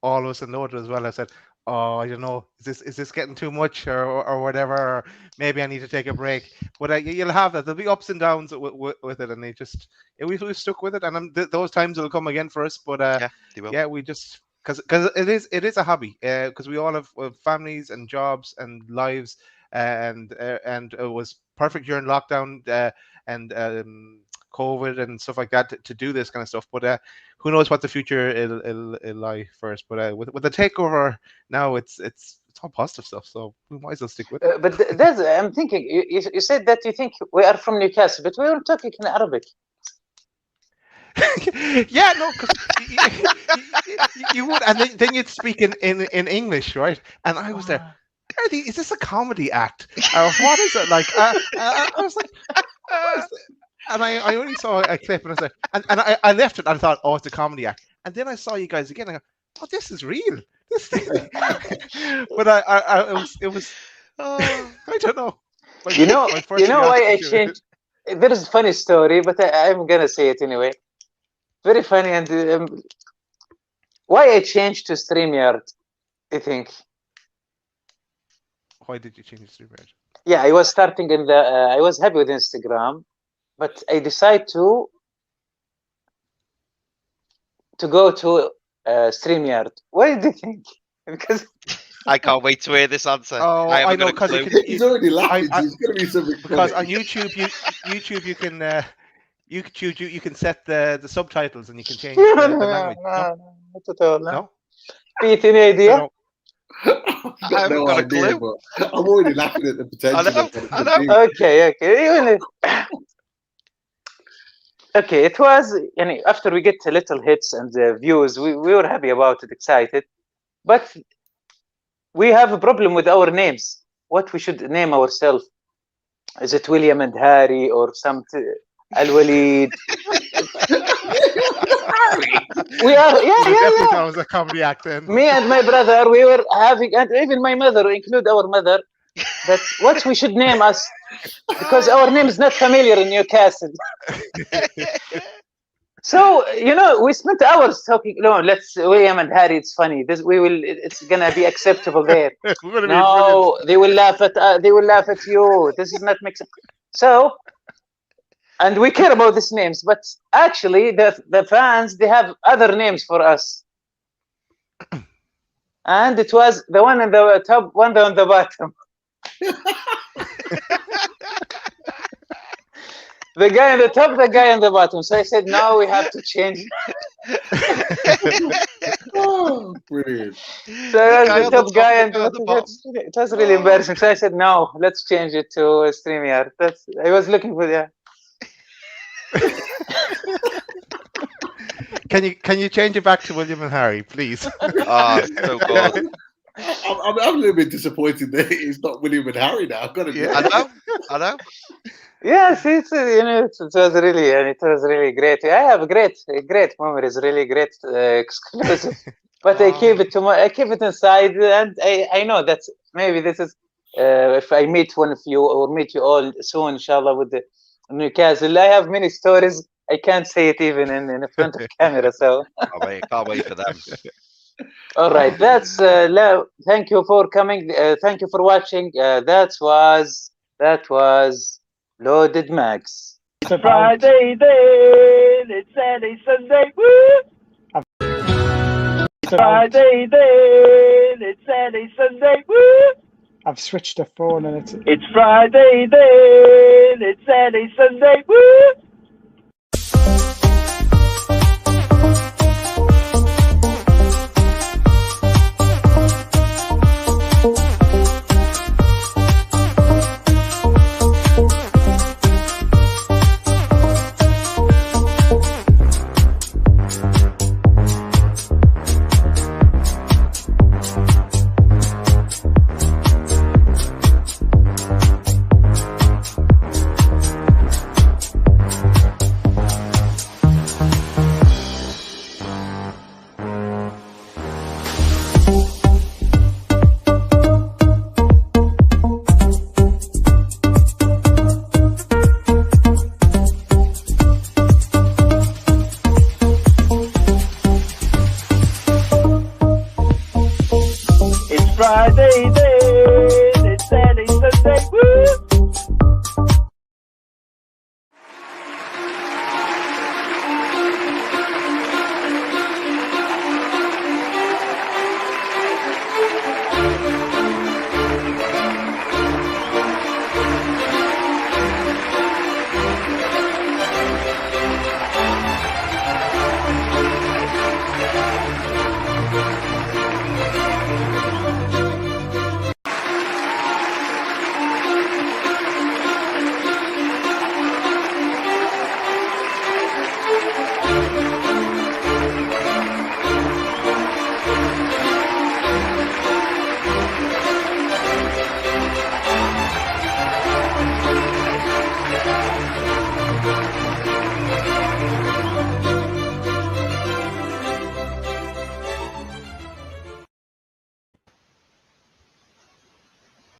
all of us know it as well. I said, oh, I don't know, is this getting too much or whatever? Or maybe I need to take a break. But you'll have that. There'll be ups and downs with it, and we've stuck with it. And those times will come again for us. But they will. yeah, we just. Because it is a hobby, because we all have families and jobs and lives, and it was perfect during lockdown and COVID and stuff like that to do this kind of stuff. But who knows what the future it'll lie first. But with the takeover now, it's all positive stuff. So we might as well stick with it. But that's, I'm thinking. You said that you think we are from Newcastle, but we were talking in Arabic. Yeah, no, because you would, and then you'd speak in English, right? And I was there. Is this a comedy act? What is it like? I was like, what is it? And I only saw a clip, and I was like, and I left it, and I thought, oh, it's a comedy act. And then I saw you guys again. And I go, oh, this is real. This thing. But it was. I don't know. You know why I changed? There is a funny story, but I'm gonna say it anyway. Very funny, and why I changed to StreamYard, I think. Why did you change to StreamYard? Yeah, I was starting in I was happy with Instagram, but I decided to go to StreamYard. Why do you think? Because I can't wait to hear this answer. Oh, I know, because he's already laughing. There's going to be something because funny. on YouTube, you can set the subtitles and you can change the language. Not at all. No? Pete, any idea? No. I've got no idea, but I'm already laughing at the potential. I know. Okay. Okay, it was, after we get a little hits and views, we were happy about it, excited. But we have a problem with our names. What we should name ourselves? Is it William and Harry or something? Al-Walid? We are, definitely thought it was a comedy act then. Me and my brother, we were having, and even my mother, include our mother, that's what we should name us, because our name is not familiar in Newcastle. So we spent hours talking. No, let's William and Harry. It's funny. It's gonna be acceptable there. No, they will laugh at. They will laugh at you. This is not make sense. So, and we care about these names, but actually, the fans, they have other names for us. And it was the one on the top, one on the bottom. The guy on the top, the guy on the bottom. So I said, no, we have to change. Oh, brilliant. So I was the top guy and the bottom. It was really embarrassing. So I said, no, let's change it to StreamYard. I was looking for that. Can you change it back to William and Harry, please? Oh, so good. I'm a little bit disappointed that it's not William and Harry now. I've got to be I know. Yes, it was really great. I have great memories, really great exclusive. But I keep it inside, and I know that maybe this is if I meet one of you or meet you all soon, inshallah, with the Newcastle. I have many stories. I can't say it even in front of camera. So can't wait for them. All right, that's thank you for coming. Thank you for watching. That was Loaded Max. It's Friday then, it's Saturday, Sunday, woo! It's Friday then, it's Saturday, Sunday, woo! I've switched the phone and it's It's Friday then, it's Saturday, Sunday, woo!